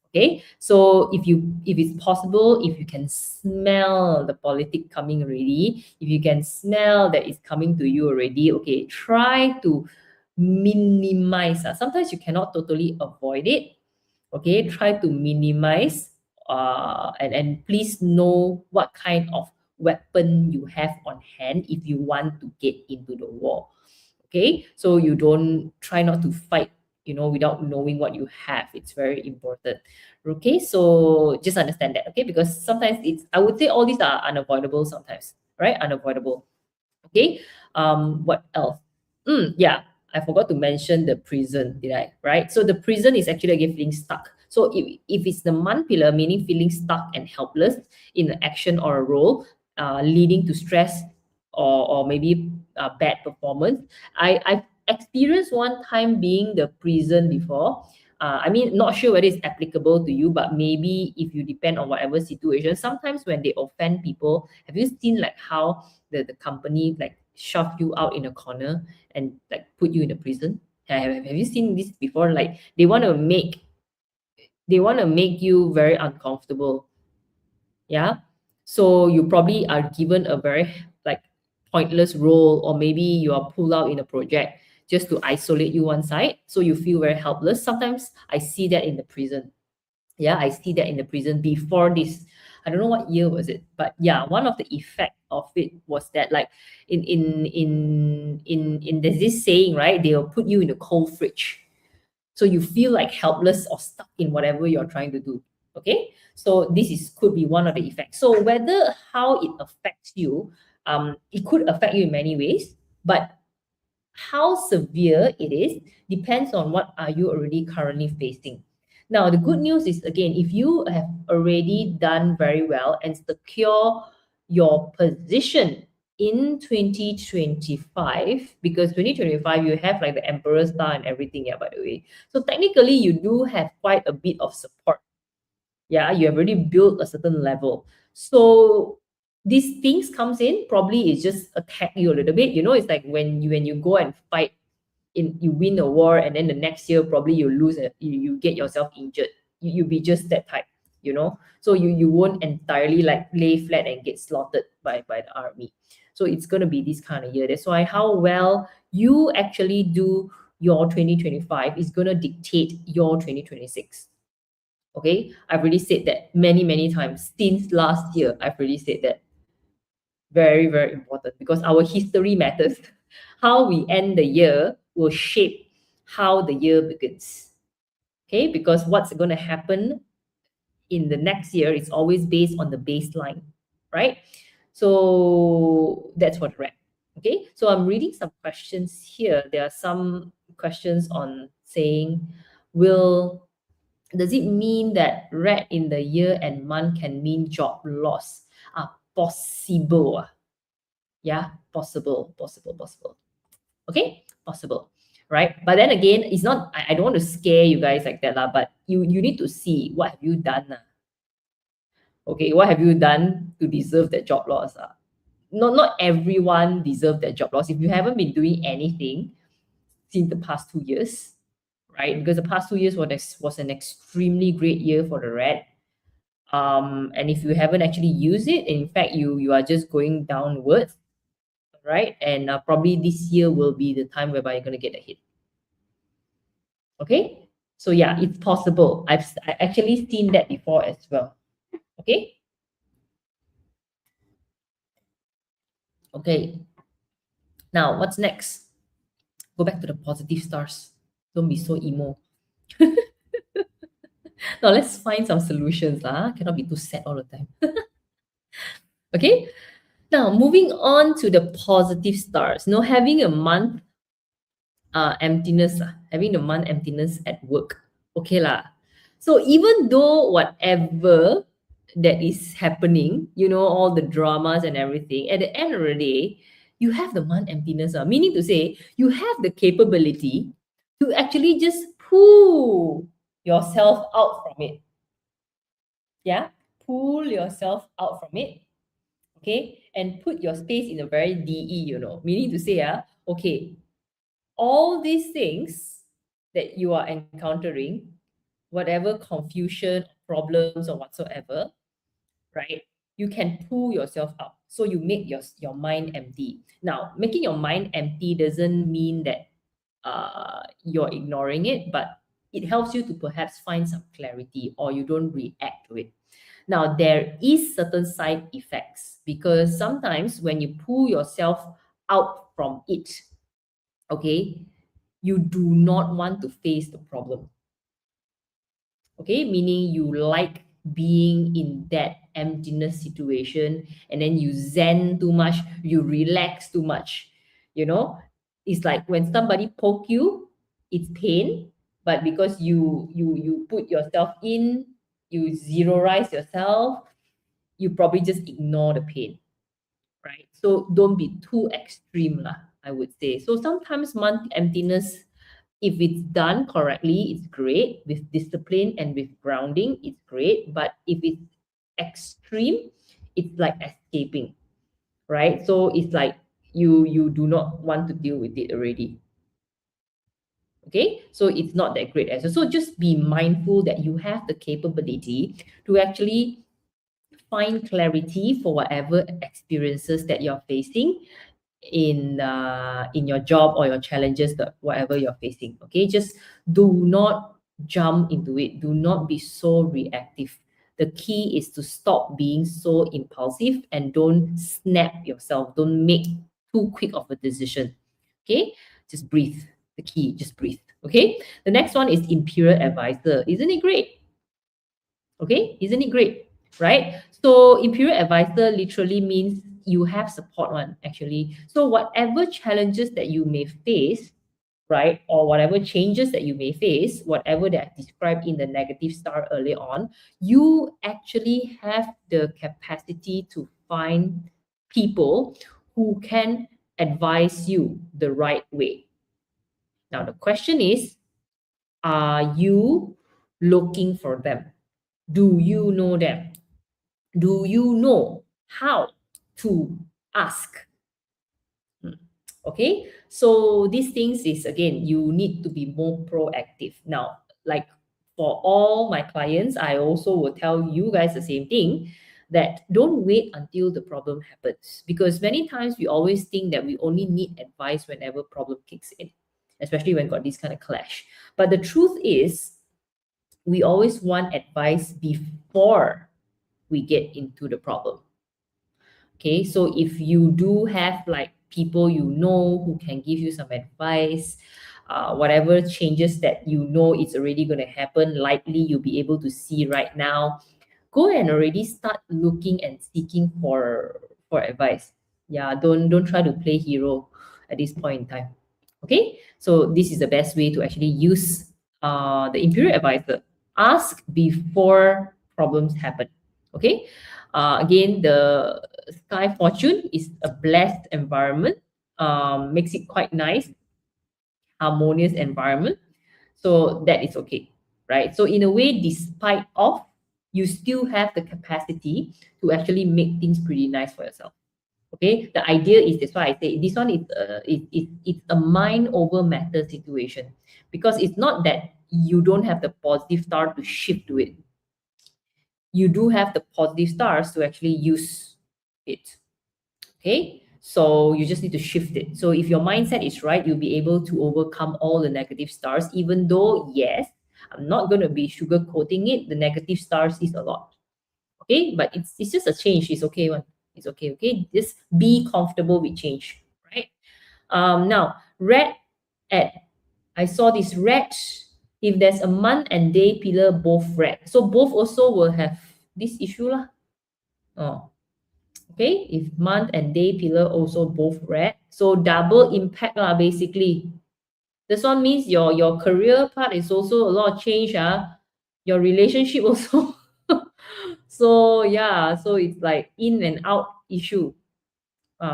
Okay, so if it's possible, if you can smell the politic coming already, if you can smell that it's coming to you already, okay, try to minimize. Sometimes you cannot totally avoid it. Okay, try to minimize, and please know what kind of weapon you have on hand if you want to get into the war. Okay, so you don't try not to fight, without knowing what you have. It's very important. Okay, so just understand that. Okay, because sometimes I would say all these are unavoidable sometimes, right? Unavoidable. Okay. What else? Yeah, I forgot to mention the prison, did I? Right. So the prison is actually again feeling stuck. So if it's the month pillar, meaning feeling stuck and helpless in an action or a role, leading to stress or maybe bad performance. I've experienced one time being the prison before. I mean, not sure whether it's applicable to you, but maybe if you depend on whatever situation, sometimes when they offend people, have you seen like how the company like shove you out in a corner and like put you in a prison? Have you seen this before? Like they want to make you very uncomfortable. Yeah, so you probably are given a very like pointless role, or maybe you are pulled out in a project just to isolate you one side, so you feel very helpless. Sometimes I see that in the prison. Yeah, I see that in the prison before this. I don't know what year was it, but yeah, one of the effect of it was that like in there's this saying, right? They'll put you in a cold fridge, so you feel like helpless or stuck in whatever you're trying to do. Okay, so this is could be one of the effects. So whether how it affects you, it could affect you in many ways, but how severe it is depends on what are you already currently facing. Now, the good news is again, if you have already done very well and secure your position in 2025, because 2025 you have like the Emperor Star and everything, yeah, by the way. So technically you do have quite a bit of support. Yeah, you have already built a certain level. So these things comes in, probably it just attack you a little bit. It's like when you go and fight, you win a war, and then the next year probably you lose it, you get yourself injured. You be just that type. So you won't entirely like lay flat and get slaughtered by the army. So it's going to be this kind of year. That's why how well you actually do your 2025 is going to dictate your 2026. Okay, I've already said that many times since last year. I've already said that. Very, very important, because our history matters. How we end the year will shape how the year begins. Okay, because what's going to happen in the next year is always based on the baseline, right? So that's what read. Okay, so I'm reading some questions here. There are some questions on saying, will Does it mean that red in the year and month can mean job loss? Possible. Yeah, possible. Okay, possible, right? But then again, it's not. I don't want to scare you guys like that, lah. But you need to see what have you done, lah. Okay, what have you done to deserve that job loss, lah? Not everyone deserve that job loss. If you haven't been doing anything since the past 2 years, right? Because the past 2 years was an extremely great year for the red. And if you haven't actually used it, in fact, you are just going downwards, right? And probably this year will be the time whereby you're going to get a hit. Okay, so yeah, it's possible. I actually seen that before as well. Okay. Okay, now what's next? Go back to the positive stars. Don't be so emo. Now let's find some solutions lah. Cannot be too sad all the time. Okay, now moving on to the positive stars. Having a month emptiness, having the month emptiness at work. Okay lah. So even though whatever that is happening, all the dramas and everything, at the end of the day, you have the month emptiness. Meaning to say, you have the capability to actually just pull yourself out from it. Yeah, pull yourself out from it. Okay, and put your space in a very DE, meaning to say, okay, all these things that you are encountering, whatever confusion, problems, or whatsoever, right? You can pull yourself out. So you make your mind empty. Now, making your mind empty doesn't mean that you're ignoring it, but it helps you to perhaps find some clarity or you don't react to it. Now, there is certain side effects because sometimes when you pull yourself out from it, okay, you do not want to face the problem. Okay, meaning you like being in that emptiness situation and then you zen too much, you relax too much. It's like when somebody poke you, it's pain, but because you put yourself in, you zeroize yourself, you probably just ignore the pain, right? So don't be too extreme lah, I would say. So sometimes month emptiness, if it's done correctly, it's great. With discipline and with grounding, it's great. But if it's extreme, it's like escaping, right? So it's like you do not want to deal with it already. Okay, so it's not that great as well. So just be mindful that you have the capability to actually find clarity for whatever experiences that you're facing in your job or your challenges, that whatever you're facing. Okay, just do not jump into it. Do not be so reactive. The key is to stop being so impulsive and don't snap yourself. Don't make too quick of a decision. Okay, just breathe. The key, just breathe. Okay, the next one is Imperial Advisor. Isn't it great? Okay, isn't it great? Right? So Imperial Advisor literally means you have support one, actually. So whatever challenges that you may face, right, or whatever changes that you may face, whatever that I described in the negative star early on, you actually have the capacity to find people who can advise you the right way. Now the question is, are you looking for them? Do you know them? Do you know how to ask? Okay, so these things is, again, you need to be more proactive. Now, like for all my clients, I also will tell you guys the same thing, that don't wait until the problem happens, because many times we always think that we only need advice whenever problem kicks in, especially when got this kind of clash. But the truth is, we always want advice before we get into the problem. Okay, so if you do have like people who can give you some advice, whatever changes that it's already going to happen, likely you'll be able to see right now, go and already start looking and seeking for advice. Yeah, don't try to play hero at this point in time. Okay, so this is the best way to actually use the Imperial Advisor. Ask before problems happen. Okay. Again, the sky fortune is a blessed environment, makes it quite nice, harmonious environment. So that is okay, right? So in a way, despite of, you still have the capacity to actually make things pretty nice for yourself. Okay, the idea is, that's why I say this one is it's a mind over matter situation, because it's not that you don't have the positive star to shift to it. You do have the positive stars to actually use it. Okay, so you just need to shift it. So if your mindset is right, you'll be able to overcome all the negative stars, even though, yes, I'm not going to be sugarcoating it, the negative stars is a lot. Okay, but it's just a change. It's okay one. It's okay. Okay, just be comfortable with change, right? Now red at, I saw this red. If there's a month and day pillar both red, so both also will have this issue lah. Oh, okay. If month and day pillar also both red, so double impact lah basically. This one means your career part is also a lot of change. Your relationship also. So yeah, so it's like in and out issue.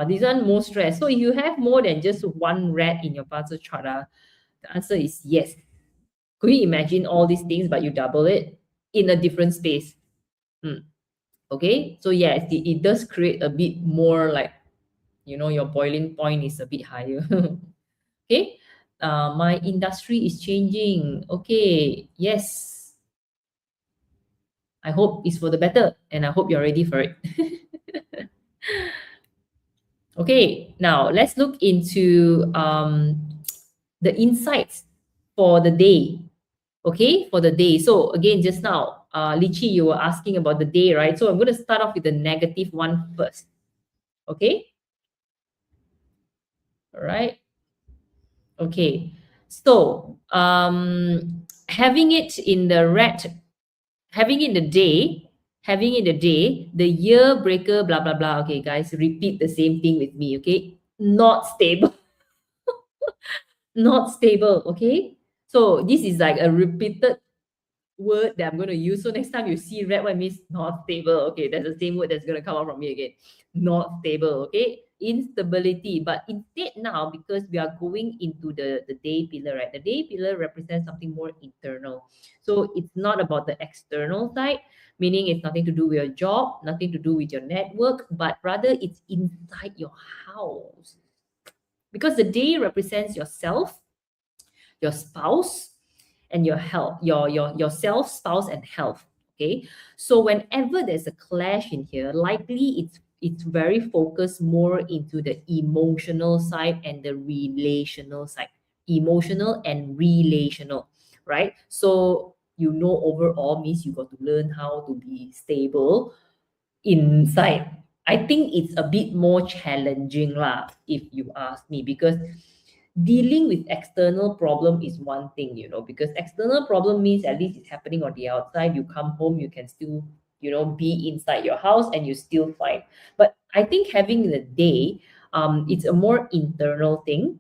This one more stress. So if you have more than just one red in your parts chart, the answer is yes. Could you imagine all these things, but you double it in a different space? Okay, so yes, it does create a bit more like, your boiling point is a bit higher. Okay, my industry is changing. Okay, yes, I hope it's for the better, and I hope you're ready for it. Okay, now let's look into the insights for the day. Okay, for the day. So again, just now, Lichi, you were asking about the day, right? So I'm going to start off with the negative one first. Okay, all right. Okay, so having it in the red, having it in the day, having it in the day, the year breaker, blah blah blah. Okay, guys, repeat the same thing with me. Okay, not stable. Not stable. Okay, so this is like a repeated word that I'm going to use. So next time you see red, one means not stable. Okay, that's the same word that's going to come out from me again. Not stable. Okay, instability. But instead now, because we are going into the day pillar, right? The day pillar represents something more internal. So it's not about the external side, meaning it's nothing to do with your job, nothing to do with your network, but rather it's inside your house. Because the day represents yourself, your spouse, and your health, yourself, spouse, and health. Okay, so whenever there's a clash in here, likely it's very focused more into the emotional side and the relational side. Emotional and relational, right? So overall means you got to learn how to be stable inside. I think it's a bit more challenging lah, if you ask me, because dealing with external problem is one thing, because external problem means at least it's happening on the outside. You come home, you can still, be inside your house and you still fine. But I think having the day, it's a more internal thing.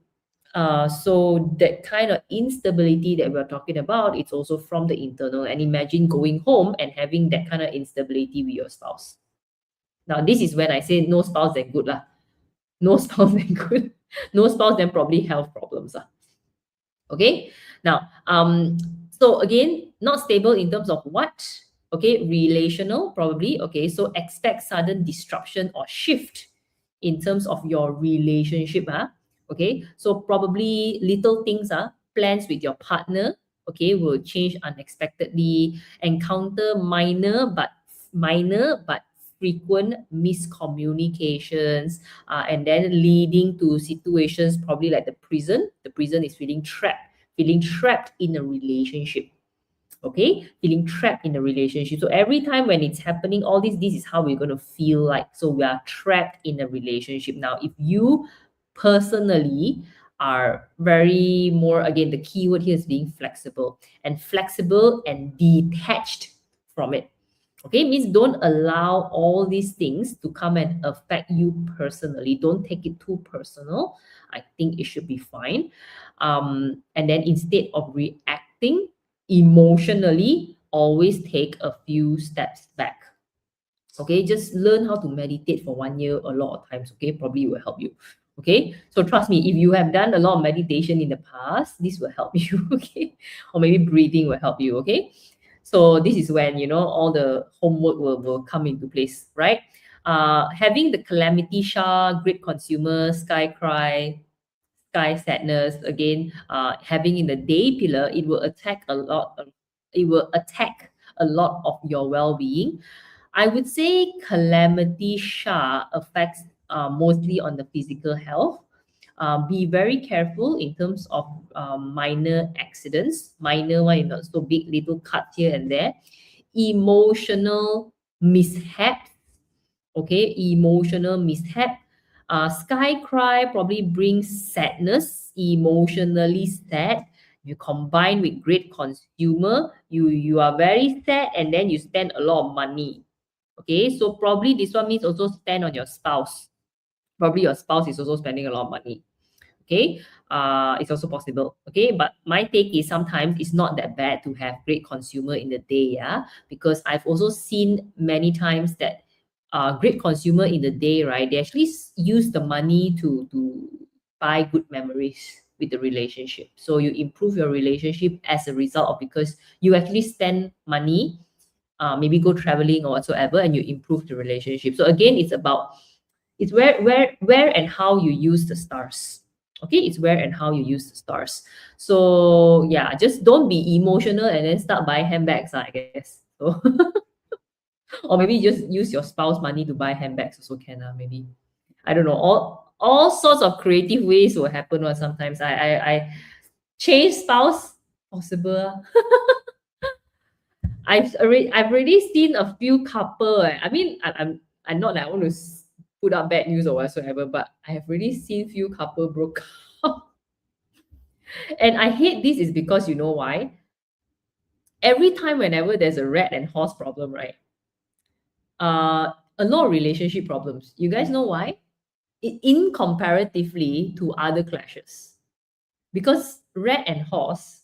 So that kind of instability that we're talking about, it's also from the internal. And imagine going home and having that kind of instability with your spouse. Now, this is when I say no spouse then good lah. No spouse then good. No spouse then probably health problems lah. Okay. Now, so again, not stable in terms of what? Okay, relational probably. Okay, so expect sudden disruption or shift in terms of your relationship. Okay, so probably little things, plans with your partner, okay, will change unexpectedly. Encounter minor but frequent miscommunications, and then leading to situations probably like the prison. The prison is feeling trapped in a relationship. Okay, feeling trapped in a relationship. So every time when it's happening, all this is how we're going to feel like. So we are trapped in a relationship. Now, if you personally are very more, again, the keyword here is being flexible and detached from it. Okay, means don't allow all these things to come and affect you personally. Don't take it too personal. I think it should be fine. And then instead of reacting emotionally always take a few steps back. Okay, just learn how to meditate for 1 year a lot of times. Okay, probably will help you. Okay, so trust me, if you have done a lot of meditation in the past, this will help you. Okay, or maybe breathing will help you. Okay, so this is when all the homework will come into place, right? Having the calamity shah, great consumer, sky cry, sky sadness, again, having in the day pillar, it will attack a lot. It will attack a lot of your well-being. I would say calamity Shah affects mostly on the physical health. Be very careful in terms of minor accidents, minor one, not so big, little cuts here and there. Emotional mishaps, okay, emotional mishap. Sky cry probably brings sadness, emotionally sad. You combine with great consumer, you are very sad and then you spend a lot of money. Okay, so probably this one means also spend on your spouse. Probably your spouse is also spending a lot of money. Okay, it's also possible. Okay, but my take is sometimes it's not that bad to have great consumer in the day, yeah, because I've also seen many times that great consumer in the day, right, they actually use the money to buy good memories with the relationship. So you improve your relationship as a result of, because you actually spend money, maybe go traveling or whatsoever, and you improve the relationship. So again, it's where and how you use the stars. Okay, it's where and how you use the stars. So yeah, just don't be emotional and then start buying handbags, I guess. So or maybe just use your spouse money to buy handbags also can, maybe. I don't know. All sorts of creative ways will happen. Or sometimes I change spouse possible. I've already seen a few couple. I mean, I'm not like I want to put up bad news or whatsoever, but I have already seen few couple broke up. And I hate this is because you know why? Every time whenever there's a rat and horse problem, right? A lot of relationship problems. You guys know why? In comparatively to other clashes, because rat and horse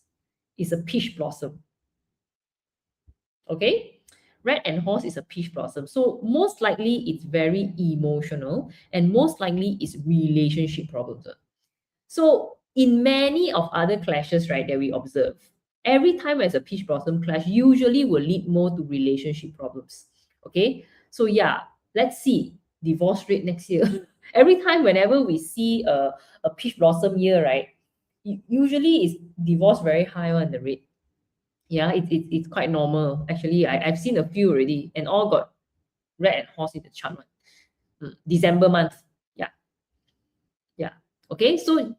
is a peach blossom. Okay, rat and horse is a peach blossom, so most likely it's very emotional and most likely it's relationship problems. So in many of other clashes, right, that we observe, every time there's a peach blossom clash usually will lead more to relationship problems. Okay, so yeah, let's see divorce rate next year. Every time whenever we see a peach blossom year, right, usually is divorce very high on the rate. Yeah, it's quite normal. Actually, I've seen a few already, and all got red and horse in the chart one. December month. Yeah, yeah. Okay, so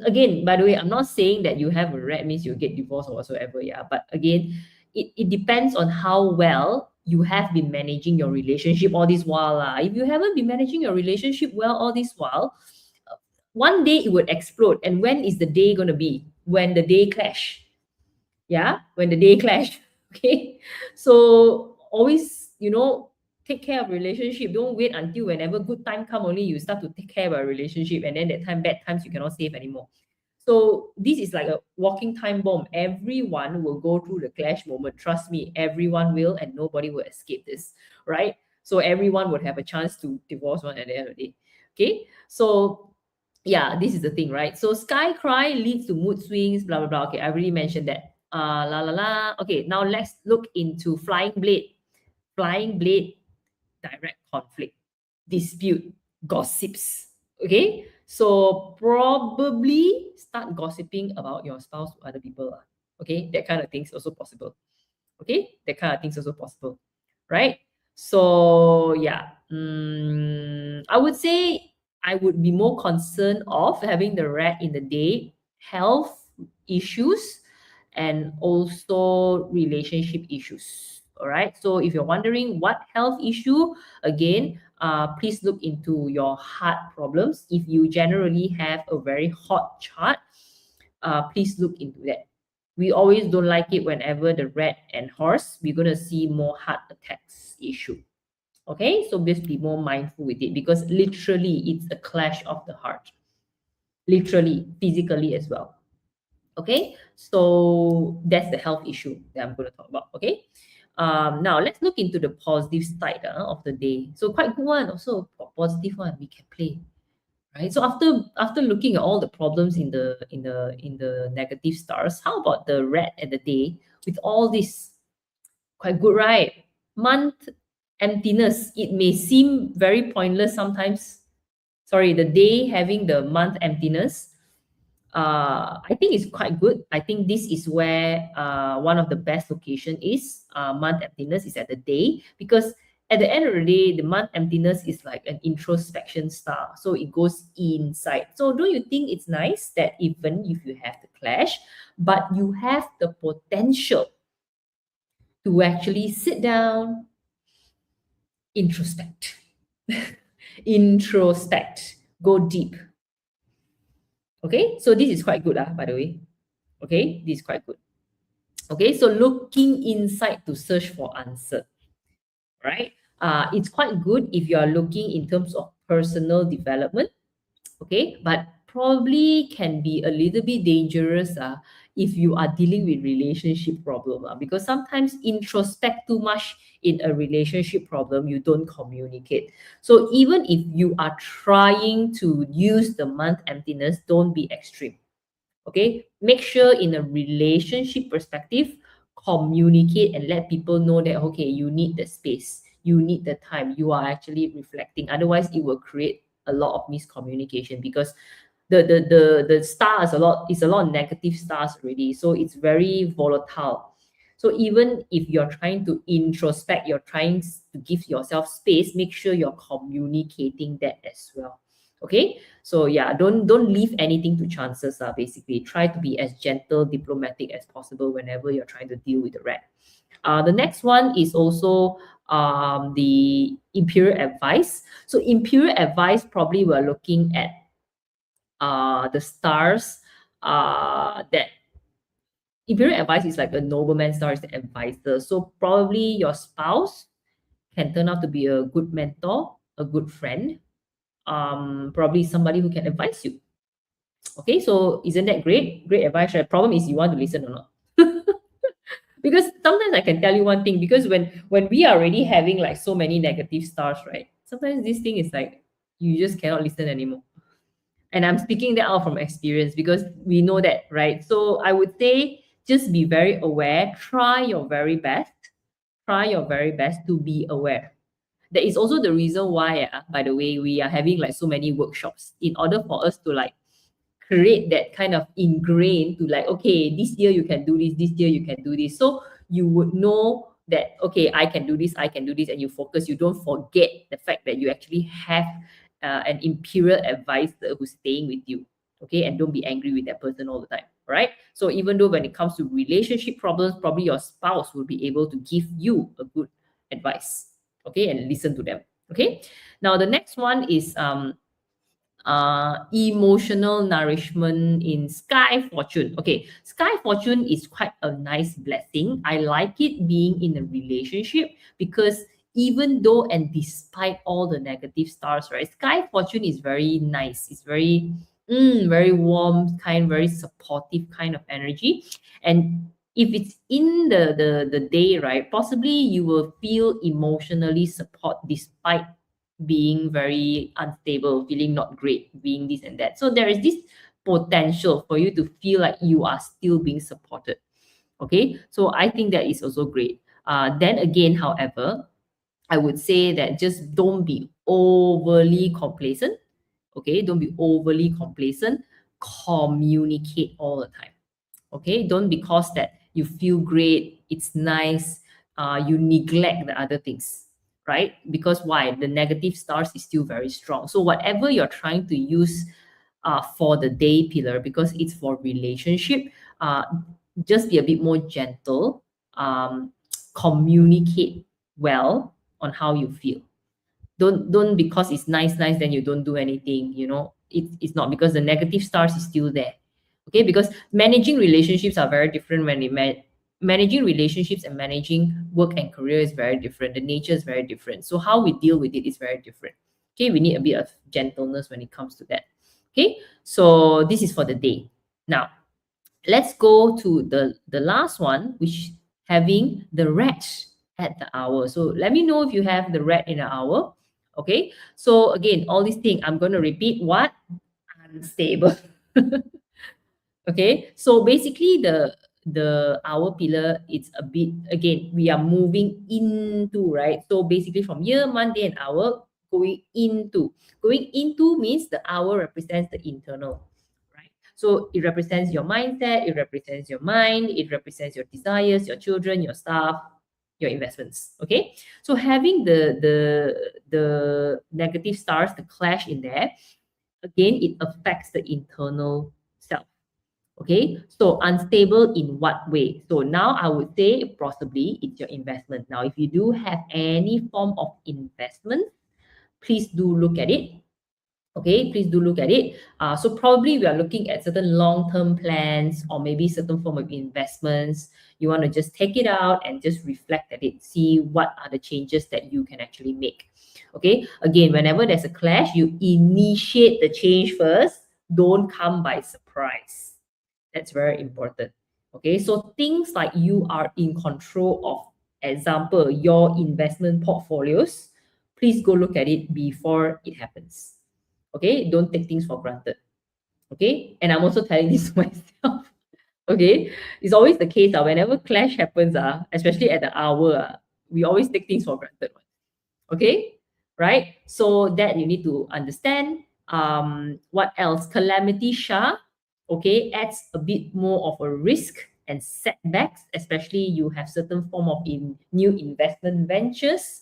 again, by the way, I'm not saying that you have a red means you get divorced or whatsoever. Yeah, but again, it depends on how well you have been managing your relationship all this while. If you haven't been managing your relationship well all this while, one day it would explode. And when is the day going to be? When the day clash. Yeah, when the day clash. Okay, so always take care of relationship. Don't wait until whenever good time come only you start to take care of a relationship, and then that time bad times you cannot save anymore. So this is like a walking time bomb. Everyone will go through the clash moment, trust me, everyone will, and nobody will escape this, right? So everyone would have a chance to divorce one at the end of the day. Okay, so yeah, this is the thing, right? So sky cry leads to mood swings, blah blah blah. Okay, I already mentioned that. La la la. Okay, now let's look into flying blade. Flying blade, direct conflict, dispute, gossips. Okay, so probably start gossiping about your spouse to other people. Okay, that kind of things also possible. Okay, that kind of things also possible, right? So yeah, I would say I would be more concerned of having the rat in the day, health issues, and also relationship issues. All right, so if you're wondering what health issue, again, please look into your heart problems. If you generally have a very hot chart, please look into that. We always don't like it whenever the rat and horse, we're going to see more heart attacks issue. Okay, so just be more mindful with it, because literally it's a clash of the heart, literally physically as well. Okay, so that's the health issue that I'm going to talk about. Okay, now let's look into the positive side of the day. So quite good one, also positive one we can play, right? So after looking at all the problems in the negative stars, how about the red at the day with all this? Quite good, right? Month emptiness. It may seem very pointless sometimes. Sorry, the day having the month emptiness, I think it's quite good. I think this is where one of the best location is. Month emptiness is at the day, because at the end of the day, the month emptiness is like an introspection star. So it goes inside. So don't you think it's nice that even if you have the clash, but you have the potential to actually sit down, introspect, introspect, go deep. Okay, so this is quite good, by the way. Okay, this is quite good. Okay, so looking inside to search for answer, right? It's quite good if you are looking in terms of personal development, okay, but probably can be a little bit dangerous if you are dealing with relationship problem, because sometimes introspect too much in a relationship problem, you don't communicate. So even if you are trying to use the month emptiness, don't be extreme. Okay, make sure in a relationship perspective, communicate and let people know that, okay, you need the space, you need the time, you are actually reflecting. Otherwise it will create a lot of miscommunication, because the star is a lot of negative stars already, so it's very volatile. So even if you're trying to introspect, you're trying to give yourself space, make sure you're communicating that as well. Okay, so yeah, don't leave anything to chances. Basically try to be as gentle, diplomatic as possible whenever you're trying to deal with the rat. The next one is also the imperial advice. So imperial advice, probably we're looking at the stars that imperial advice is like a nobleman star, is the advisor. So probably your spouse can turn out to be a good mentor, a good friend, probably somebody who can advise you. Okay, so isn't that great? Great advice, right? Problem is you want to listen or not. Because sometimes I can tell you one thing, because when we are already having like so many negative stars, right? Sometimes this thing is like you just cannot listen anymore. And I'm speaking that out from experience, because we know that, right? So I would say just be very aware, try your very best to be aware. That is also the reason why, by the way, we are having like so many workshops, in order for us to like create that kind of ingrain to like, okay, this year you can do this year you can do this. So you would know that, okay, I can do this, I can do this, and you focus. You don't forget the fact that you actually have an imperial advisor who's staying with you. Okay, and don't be angry with that person all the time. Right? So even though when it comes to relationship problems, probably your spouse will be able to give you a good advice. Okay, and listen to them. Okay, now the next one is emotional nourishment in sky fortune. Okay, sky fortune is quite a nice blessing. I like it being in a relationship, because even though and despite all the negative stars, right, sky fortune is very nice. It's very very warm kind, very supportive kind of energy. And if it's in the day, right, possibly you will feel emotionally support despite being very unstable, feeling not great, being this and that. So there is this potential for you to feel like you are still being supported. Okay, so I think that is also great. Then again, however, I would say that just don't be overly complacent. Okay, don't be overly complacent. Communicate all the time. Okay, don't, because that you feel great, it's nice, you neglect the other things, right? Because why? The negative stars is still very strong. So whatever you're trying to use for the day pillar, because it's for relationship, uh, just be a bit more gentle, communicate well on how you feel. Don't because it's nice then you don't do anything. It's not, because the negative stars is still there. Okay, because managing relationships are very different. Managing relationships and managing work and career is very different. The nature is very different, so how we deal with it is very different. Okay, we need a bit of gentleness when it comes to that. Okay, so this is for the day. Now Let's go to the last one, which having the red at the hour. So let me know if you have the red in an hour. Okay. So again, all these things, I'm going to repeat what? Unstable. Okay, so basically the hour pillar, it's a bit, again, we are moving into, right? So basically from year, month, day, and hour, going into means the hour represents the internal, right? So it represents your mindset, it represents your mind, it represents your desires, your children, your staff, your investments. Okay, so having the negative stars, the clash in there, again, it affects the internal self. Okay, so unstable in what way? So now I would say possibly it's your investment. Now, if you do have any form of investment, please do look at it. Okay, please do look at it. So probably we are looking at certain long-term plans or maybe certain form of investments. You want to just take it out and just reflect at it, see what are the changes that you can actually make. Okay, again, whenever there's a clash, you initiate the change first. Don't come by surprise. That's very important. Okay, so things like you are in control of, example, your investment portfolios, please go look at it before it happens. Okay, don't take things for granted. Okay, and I'm also telling this to myself. Okay, it's always the case. Whenever clash happens, especially at the hour, we always take things for granted. Okay, right? So that you need to understand. What else? Calamity Shah, okay, adds a bit more of a risk and setbacks, especially you have certain form of new investment ventures.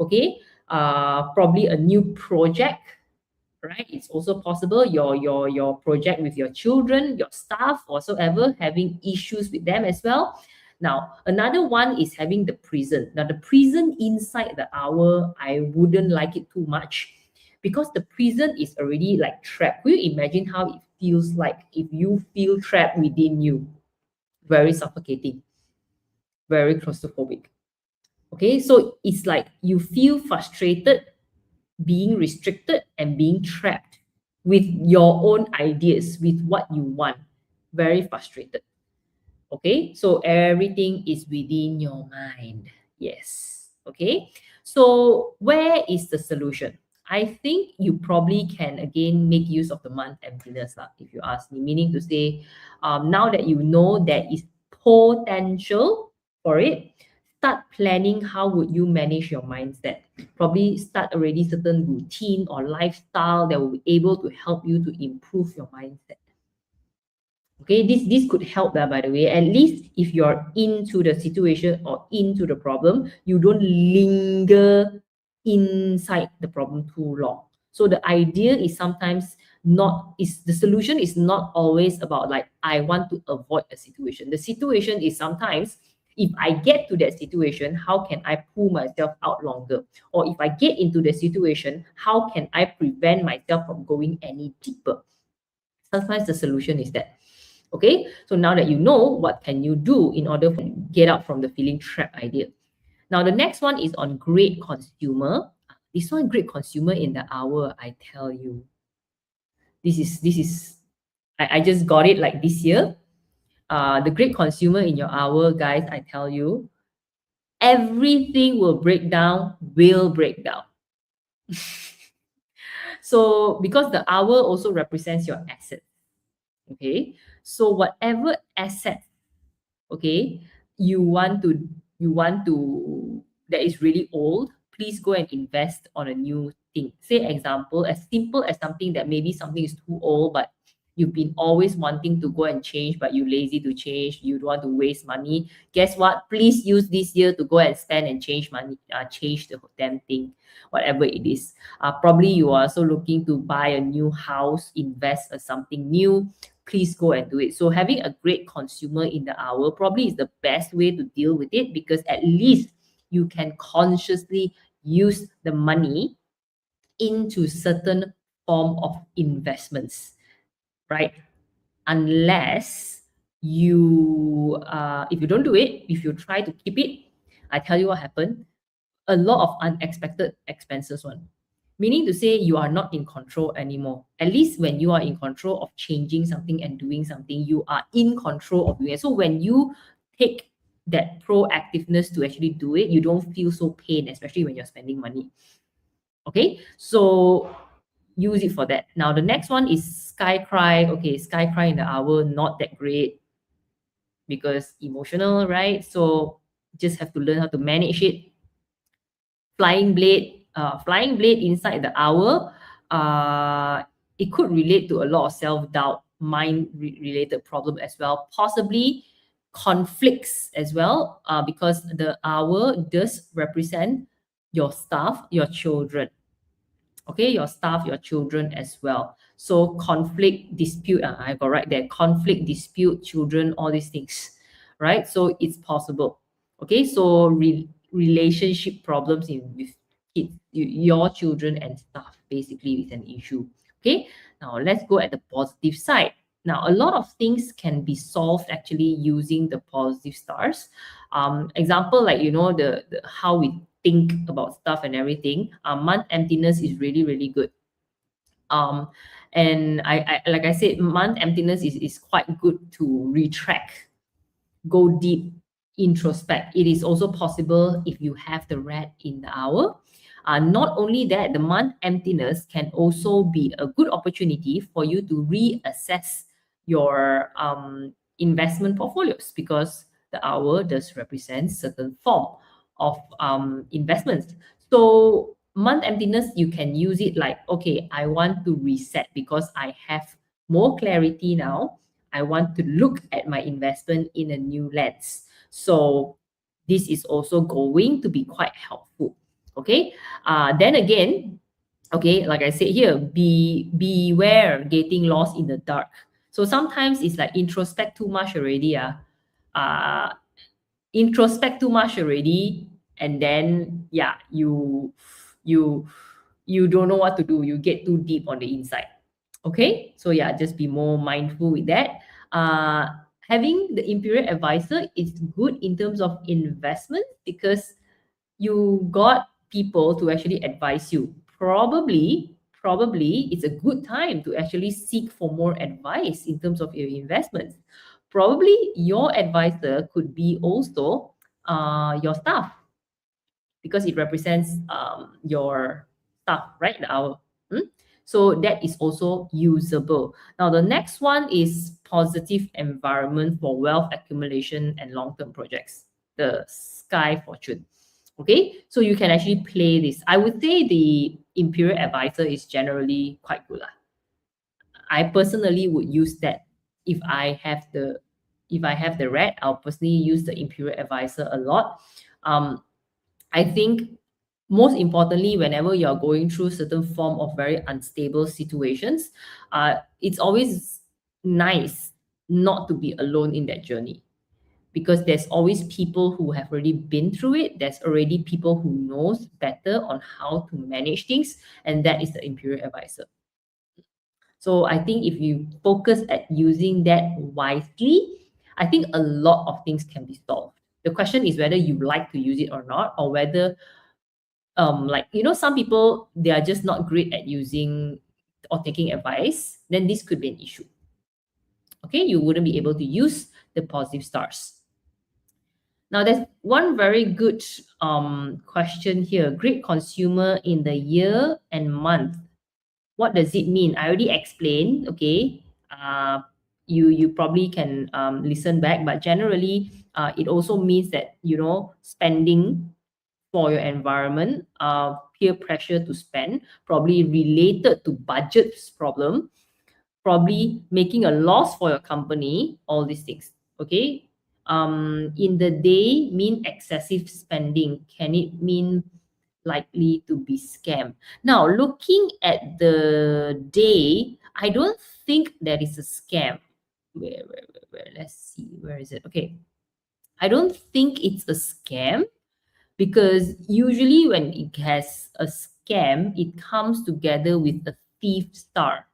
Okay, probably a new project, right? It's also possible your project with your children, your staff, whatsoever, having issues with them as well. Now, another one is having the prison. Now, the prison inside the hour, I wouldn't like it too much because the prison is already like trapped. Will you imagine how it feels like if you feel trapped within you? Very suffocating, very claustrophobic. Okay, so it's like you feel frustrated, being restricted, and being trapped with your own ideas, with what you want. Very frustrated. Okay, so everything is within your mind. Yes. Okay, so where is the solution? I think you probably can again make use of the month emptiness, if you ask me, meaning to say, now that you know there is potential for it, start planning how would you manage your mindset. Probably start already certain routine or lifestyle that will be able to help you to improve your mindset. Okay, this could help, by the way. At least if you're into the situation or into the problem, you don't linger inside the problem too long. So the idea is sometimes not is the solution is not always about like I want to avoid a situation. The situation is sometimes if I get to that situation, how can I pull myself out longer? Or if I get into the situation, how can I prevent myself from going any deeper? Sometimes the solution is that. Okay, so now that you know, what can you do in order to get out from the feeling trapped idea? Now the next one is on great consumer. This one, great consumer in the hour, I tell you, this is I just got it like this year. The great consumer in your hour, guys, I tell you, everything will break down. So because the hour also represents your asset. Okay, so whatever asset, okay, you want to that is really old, please go and invest on a new thing. Say example, as simple as something that maybe something is too old, but you've been always wanting to go and change, but you lazy to change, you don't want to waste money. Guess what? Please use this year to go and spend and change money, change the damn thing, whatever it is. Probably you are also looking to buy a new house, invest in something new, please go and do it. So having a great consumer in the hour probably is the best way to deal with it, because at least you can consciously use the money into certain form of investments, right? Unless you if you don't do it, if you try to keep it, I tell you what happened. A lot of unexpected expenses one. meaning to say you are not in control anymore. At least when you are in control of changing something and doing something, you are in control of doing it. So when you take that proactiveness to actually do it, you don't feel so pain, especially when you're spending money. Okay, so use it for that. Now the next one is sky cry. Okay, sky cry in the hour, not that great because emotional, right? So just have to learn how to manage it. Flying blade inside the hour, it could relate to a lot of self-doubt, mind related problem as well, possibly conflicts as well, because the hour does represent your staff, your children. Okay, your staff, your children as well. So conflict, dispute, I got right there, conflict, dispute, children, all these things, right? So it's possible. Okay, so relationship problems in with kids, your children and staff basically is an issue. Okay, now let's go at the positive side. Now a lot of things can be solved actually using the positive stars. Example, like the how we think about stuff and everything. Month emptiness is really, really good. um and I like I said, month emptiness is quite good to retract, go deep, introspect. It is also possible if you have the rat in the hour. Not only that, the month emptiness can also be a good opportunity for you to reassess your investment portfolios, because the hour does represent certain form of investments. So month emptiness, you can use it like, okay, I want to reset because I have more clarity now. I want to look at my investment in a new lens. So this is also going to be quite helpful. Okay. Then again, okay, like I said here, beware getting lost in the dark. So sometimes it's like introspect too much already. Uh, Introspect too much already, and then yeah, you you don't know what to do. You get too deep on the inside. Okay, so yeah, just be more mindful with that. Having the imperial advisor is good in terms of investment, because you got people to actually advise you. Probably it's a good time to actually seek for more advice in terms of your investments. Probably your advisor could be also your staff, because it represents your staff, right? Our So that is also usable. Now the next one is positive environment for wealth accumulation and long-term projects, the sky fortune. Okay, so you can actually play this. I would say the imperial advisor is generally quite good. I personally would use that. if I have the if I have the red, I'll personally use the imperial advisor a lot. um I think most importantly, whenever you're going through certain form of very unstable situations, it's always nice not to be alone in that journey, because there's always people who have already been through it. There's already people who knows better on how to manage things, and that is the imperial advisor. So I think if you focus at using that wisely, I think a lot of things can be solved. The question is whether you like to use it or not, or whether like some people, they are just not great at using or taking advice. Then this could be an issue. Okay, you wouldn't be able to use the positive stars. Now, there's one very good question here. Great consumer in the year and month. What does it mean? I already explained. Okay, you probably can listen back, but generally, it also means that spending for your environment, peer pressure to spend, probably related to budgets problem, probably making a loss for your company, all these things. Okay. In the day, mean excessive spending. Can it mean likely to be scam? Now, looking at the day, I don't think that is a scam. Where? Let's see. Where is it? Okay. I don't think it's a scam, because usually when it has a scam, it comes together with a thief star,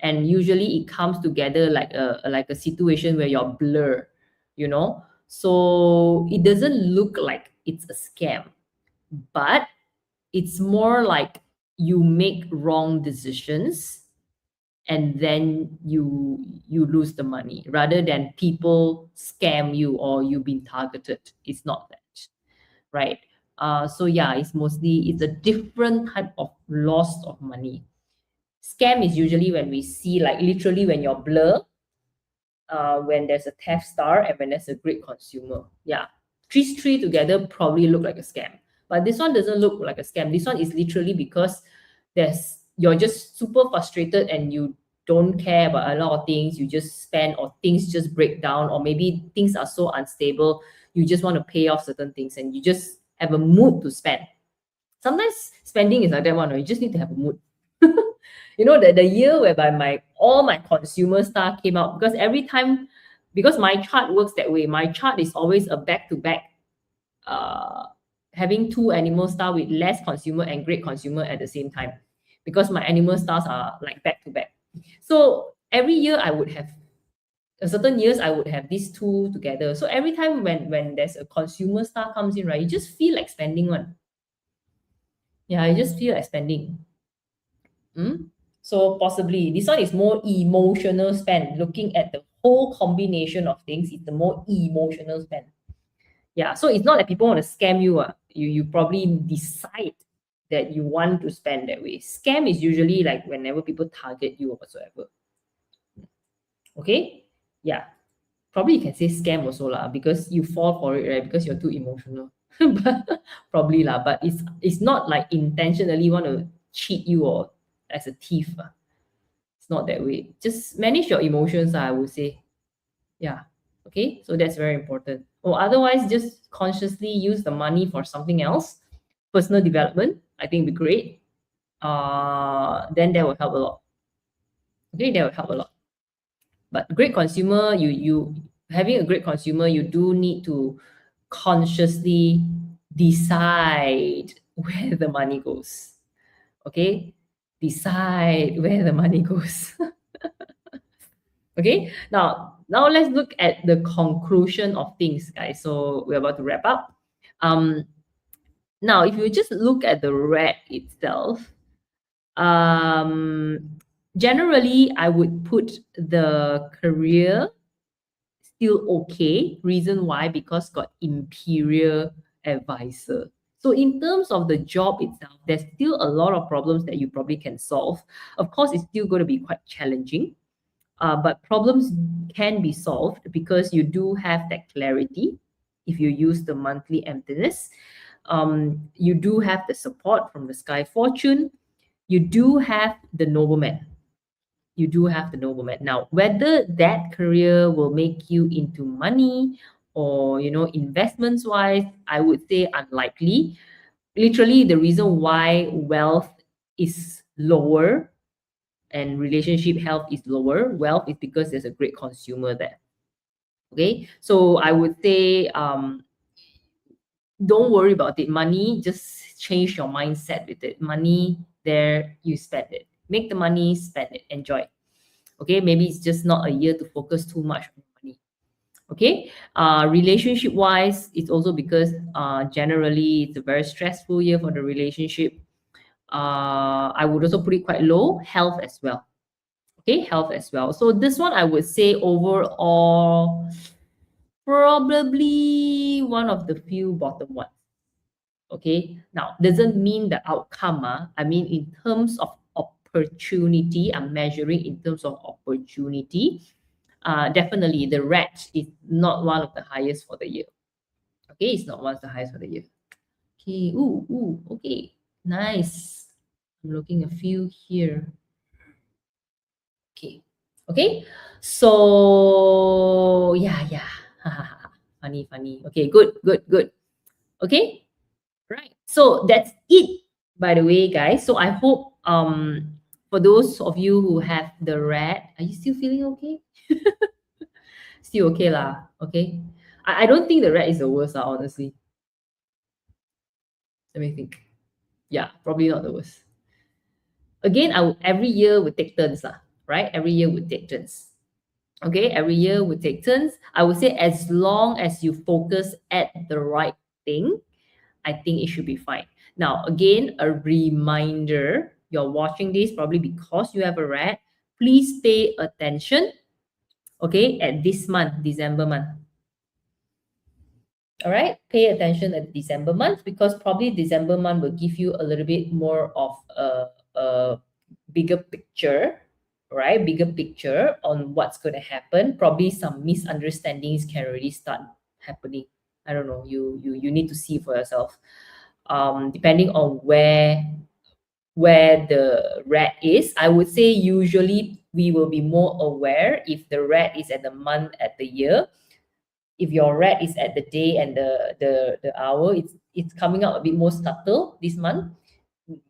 and usually it comes together like a situation where you're blur, so it doesn't look like it's a scam. But it's more like you make wrong decisions and then you lose the money rather than people scam you or you've been targeted. It's not that, right? So yeah, it's a different type of loss of money. Scam is usually when we see, like, literally when you're blur, when there's a theft star and when there's a great consumer. Yeah, these three together probably look like a scam, but this one doesn't look like a scam. This one is literally because you're just super frustrated and you don't care about a lot of things. You just spend, or things just break down, or maybe things are so unstable. You just want to pay off certain things and you just have a mood to spend. Sometimes spending is like that one. You just need to have a mood. The year whereby all my consumer stuff came out, because every time, because my chart works that way. My chart is always a back to back, having two animal stars with less consumer and great consumer at the same time, because my animal stars are like back to back. So every year I would have certain years I would have these two together. So every time when there's a consumer star comes in, right, you just feel like spending one. Yeah, I just feel like spending. So possibly this one is more emotional spend. Looking at the whole combination of things, it's the more emotional spend. Yeah, so it's not that people want to scam you. You probably decide that you want to spend that way. Scam is usually like whenever people target you or whatsoever. Okay? Yeah. Probably you can say scam also lah, because you fall for it, right? Because you're too emotional. But probably lah. But it's not like intentionally want to cheat you or as a thief. It's not that way. Just manage your emotions, I would say. Yeah. Okay. So that's very important. Or otherwise, just consciously use the money for something else. Personal development, I think, would be great. Then that will help a lot. Okay, that will help a lot. But great consumer, you having a great consumer, you do need to consciously decide where the money goes. Okay, decide where the money goes. Okay, now let's look at the conclusion of things, guys. So we're about to wrap up. Now if you just look at the red itself, generally I would put the career still okay. Reason why? Because got imperial advisor. So in terms of the job itself, there's still a lot of problems that you probably can solve. Of course, it's still going to be quite challenging, but problems can be solved because you do have that clarity. If you use the monthly emptiness, you do have the support from the sky fortune. You do have the nobleman. You do have the nobleman. Now, whether that career will make you into money or investments wise, I would say unlikely. Literally, the reason why wealth is lower and relationship health is lower, wealth, is because there's a great consumer there. Okay, so I would say don't worry about it. Money, just change your mindset with it. Money, there, you spend it. Make the money, spend it, enjoy. Okay, maybe it's just not a year to focus too much on money. Okay, relationship wise, it's also because generally it's a very stressful year for the relationship. I would also put it quite low. Health as well. Okay, health as well. So this one I would say overall probably one of the few bottom ones. Okay, now doesn't mean the outcome. I mean, in terms of opportunity, I'm measuring in terms of opportunity. Definitely the red is not one of the highest for the year. Okay, it's not one of the highest for the year. Okay, okay, nice. I'm looking a few here. Okay, so yeah. Funny. Okay, good. Okay, right. So that's it, by the way, guys. So I hope for those of you who have the red, are you still feeling okay? Still okay lah. Okay, I don't think the red is the worst honestly. Let me think. Yeah, probably not the worst. Again, every year would take turns lah, right? Every year would take turns. Okay, every year would take turns. I would say as long as you focus at the right thing, I think it should be fine. Now, again, a reminder, you're watching this probably because you have a rat. Please pay attention, okay, at this month, December month. All right, pay attention at December month because probably December month will give you a little bit more of a bigger picture, right? Bigger picture on what's going to happen. Probably some misunderstandings can already start happening. I don't know. You need to see for yourself. Depending on where the rat is, I would say usually we will be more aware if the rat is at the month, at the year. If your rat is at the day and the hour, it's coming out a bit more subtle this month.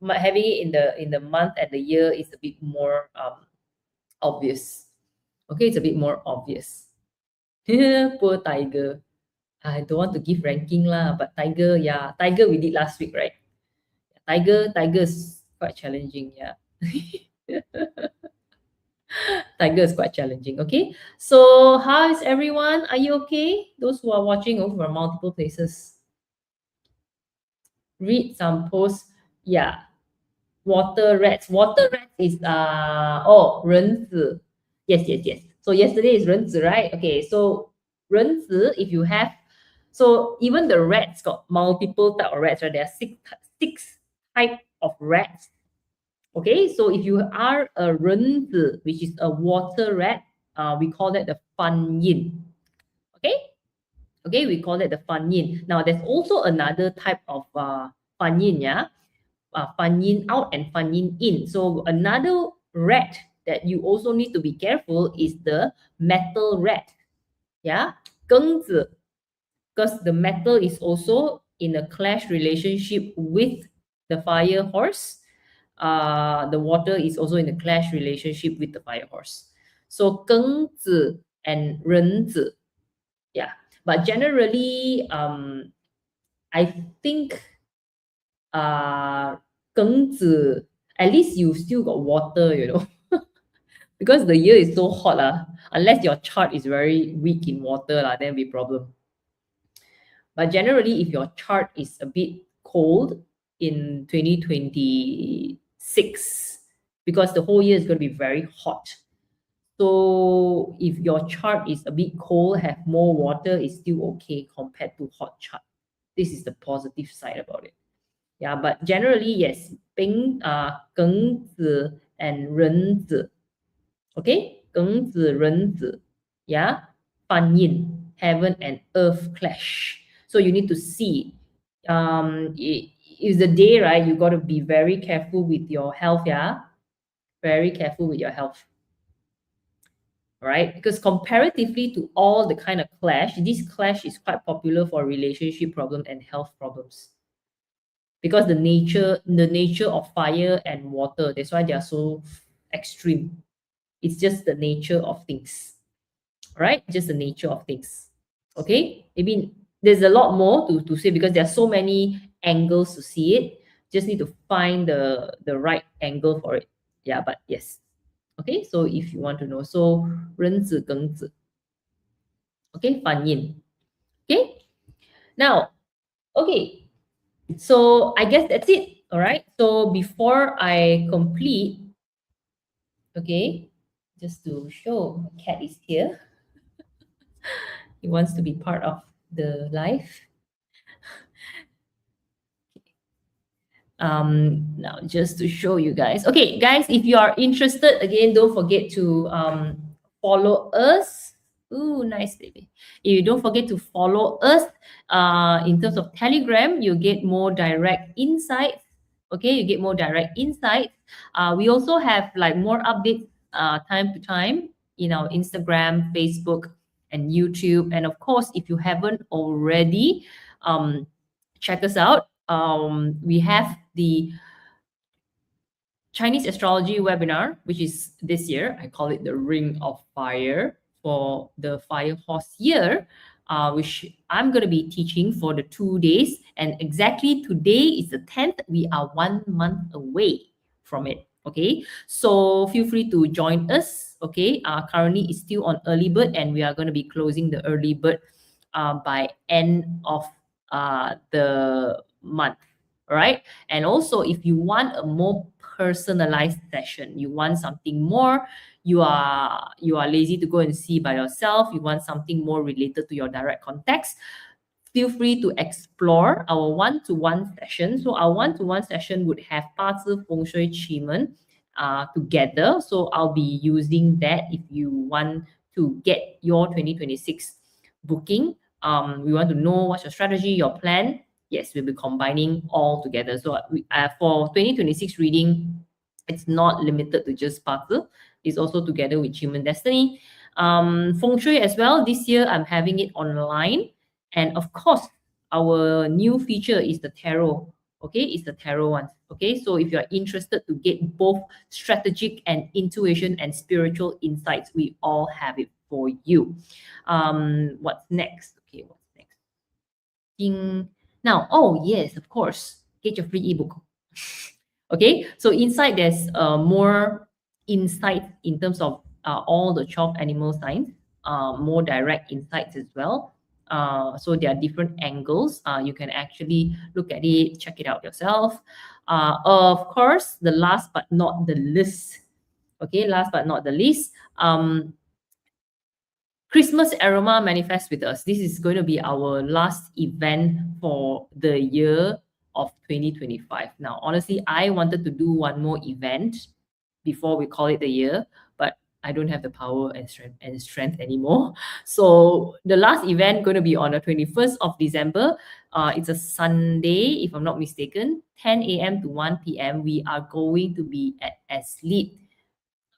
Having it in the month and the year is a bit more obvious. Okay, it's a bit more obvious. Poor tiger. I don't want to give ranking lah, but tiger, yeah, tiger we did last week, right? Tiger is quite challenging, yeah. Tiger is quite challenging. Okay, so how is everyone? Are you okay? Those who are watching over multiple places, read some posts. Yeah, water rats. Water rats is 人子. Yes. So yesterday is 人子, right? Okay, so 人子, if you have, so even the rats got multiple type of rats, right? There are six type of rats. Okay, so if you are a 人子, which is a water rat, we call that the 翻印. Okay, we call it the 翻印. Now, there's also another type of 翻印, yeah? 翻印 out and 翻印 in. So another rat that you also need to be careful is the metal rat. Yeah, 庚子, because the metal is also in a clash relationship with the fire horse. The water is also in a clash relationship with the fire horse. So 庚子 and 壬子. Yeah, but generally, I think 庚子, at least you still got water, because the year is so hot, unless your chart is very weak in water, then will be problem. But generally, if your chart is a bit cold in 2026, because the whole year is going to be very hot. So if your chart is a bit cold, have more water, is still okay compared to hot chart. This is the positive side about it. Yeah, but generally, yes, 庚子 and 壬子. Okay, 庚子 壬子. Yeah, 翻印, heaven and earth clash. So you need to see. It is the day, right? You got to be very careful with your health. Yeah, very careful with your health. All right, because comparatively to all the kind of clash, this clash is quite popular for relationship problem and health problems. Because the nature of fire and water, that's why they are so extreme. It's just the nature of things, right? Just the nature of things. Okay, maybe there's a lot more to say because there are so many angles to see it. Just need to find the right angle for it. Yeah, but yes. Okay, so if you want to know, so 壬子庚子. Okay, 翻印. Okay, now, okay, so I guess that's it. All right, so before I complete, okay, just to show, my cat is here. He wants to be part of the live. Now just to show you guys. Okay, guys, if you are interested, again, don't forget to follow us. Ooh, nice baby. You don't forget to follow us in terms of Telegram. You get more direct insights. Okay, you get more direct insights. We also have like more updates time to time in our Instagram, Facebook, and YouTube. And of course, if you haven't already, check us out. We have the Chinese astrology webinar, which is this year. I call it the Ring of Fire for the Fire Horse year, which I'm going to be teaching for the 2 days. And exactly today is the 10th. We are 1 month away from it. Okay, so feel free to join us. Okay, currently it's still on early bird, and we are going to be closing the early bird by end of the month. All right. And also, if you want a more personalized session, you want something more, you are lazy to go and see by yourself, you want something more related to your direct context, feel free to explore our one-to-one session. So our one-to-one session would have 八字 feng shui qi men together. So I'll be using that if you want to get your 2026 booking. We want to know what's your strategy, your plan. Yes, we'll be combining all together. So for 2026 reading, it's not limited to just 八字. It's also together with Human Destiny. Feng Shui as well. This year, I'm having it online. And of course, our new feature is the tarot. Okay, it's the tarot one. Okay, so if you're interested to get both strategic and intuition and spiritual insights, we all have it for you. What's next? Okay, what's next? Now, oh yes, of course, get your free ebook. Okay, so inside there's more insight in terms of all the 12 animal signs, more direct insights as well. So there are different angles. You can actually look at it, check it out yourself. Of course, the last but not the least, okay, last but not the least, Christmas Aroma Manifest with Us. This is going to be our last event for the year of 2025. Now, honestly, I wanted to do one more event before we call it the year, but I don't have the power and strength anymore. So the last event going to be on the 21st of December. It's a Sunday, if I'm not mistaken, 10 a.m. to 1 p.m. We are going to be at Asleep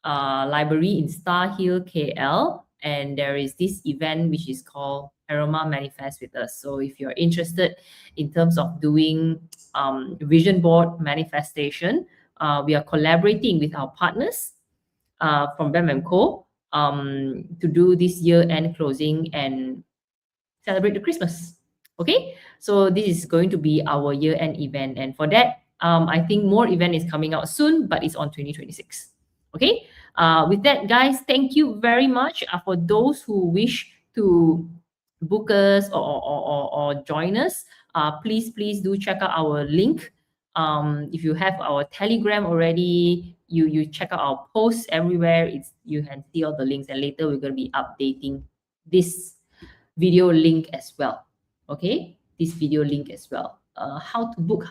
Library in Star Hill, KL. And there is this event which is called Aroma Manifest with Us. So if you're interested in terms of doing vision board manifestation, we are collaborating with our partners from BEM & Co. To do this year-end closing and celebrate the Christmas. Okay, so this is going to be our year-end event, and for that, I think more event is coming out soon, but it's on 2026. Okay, with that, guys, thank you very much for those who wish to book us or join us. Please do check out our link. If you have our Telegram already, you check out our posts everywhere. You can see all the links, and later we're going to be updating this video link as well. Okay, this video link as well. How to book,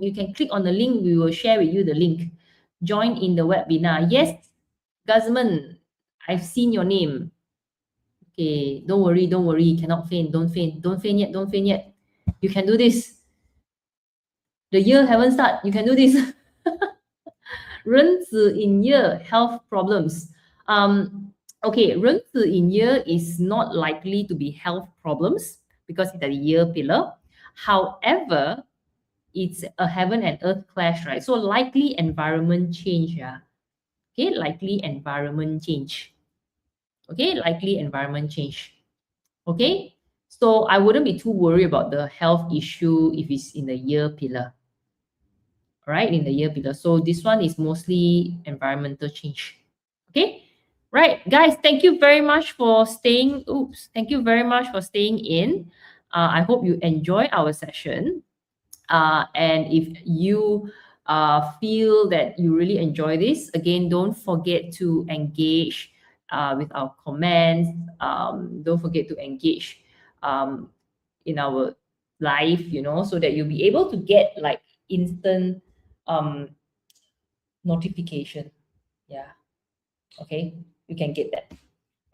you can click on the link. We will share with you the link. Join in the webinar. Yes, Guzman, I've seen your name. Okay, don't worry, cannot faint, don't faint yet. You can do this. The year haven't started, you can do this. 壬子 in year, health problems. Okay, 壬子 in year is not likely to be health problems because it's a year pillar. However, it's a heaven and earth clash, right? So likely environment change, yeah. Okay, likely environment change. Okay, likely environment change. Okay, so I wouldn't be too worried about the health issue if it's in the year pillar. All right, in the year pillar. So this one is mostly environmental change. Okay, right, guys, thank you very much for staying. Thank you very much for staying in. I hope you enjoy our session. And if you feel that you really enjoy this, again, don't forget to engage with our comments. Don't forget to engage in our live, so that you'll be able to get like instant notification. Yeah. Okay. You can get that.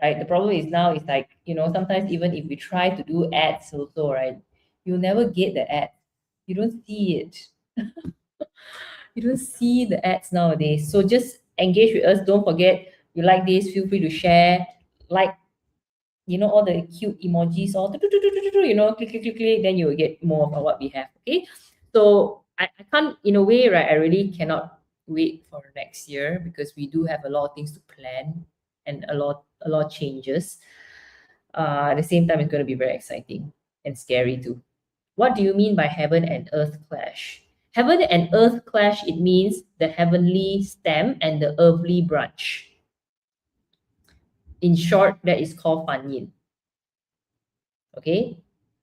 Right. The problem is now it's like, sometimes even if we try to do ads also, right, you'll never get the ad. You don't see it. You don't see the ads nowadays. So just engage with us. Don't forget, you like this, feel free to share, like, all the cute emojis, or click, then you will get more of what we have. Okay. So I can't, in a way, right, I really cannot wait for next year because we do have a lot of things to plan and a lot of changes. At the same time, it's going to be very exciting and scary too. What do you mean by heaven and earth clash? Heaven and earth clash, it means the heavenly stem and the earthly branch. In short, that is called fan yin. Okay?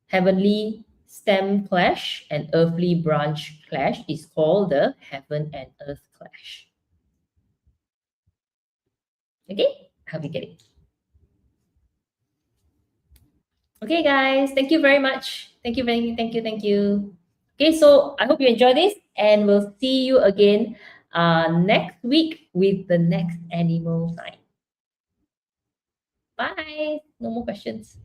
Heavenly stem clash and earthly branch clash is called the heaven and earth clash. Okay, I hope you get it. Okay, guys, thank you very much. Thank you. Okay, so I hope you enjoy this, and we'll see you again next week with the next animal sign. Bye. No more questions.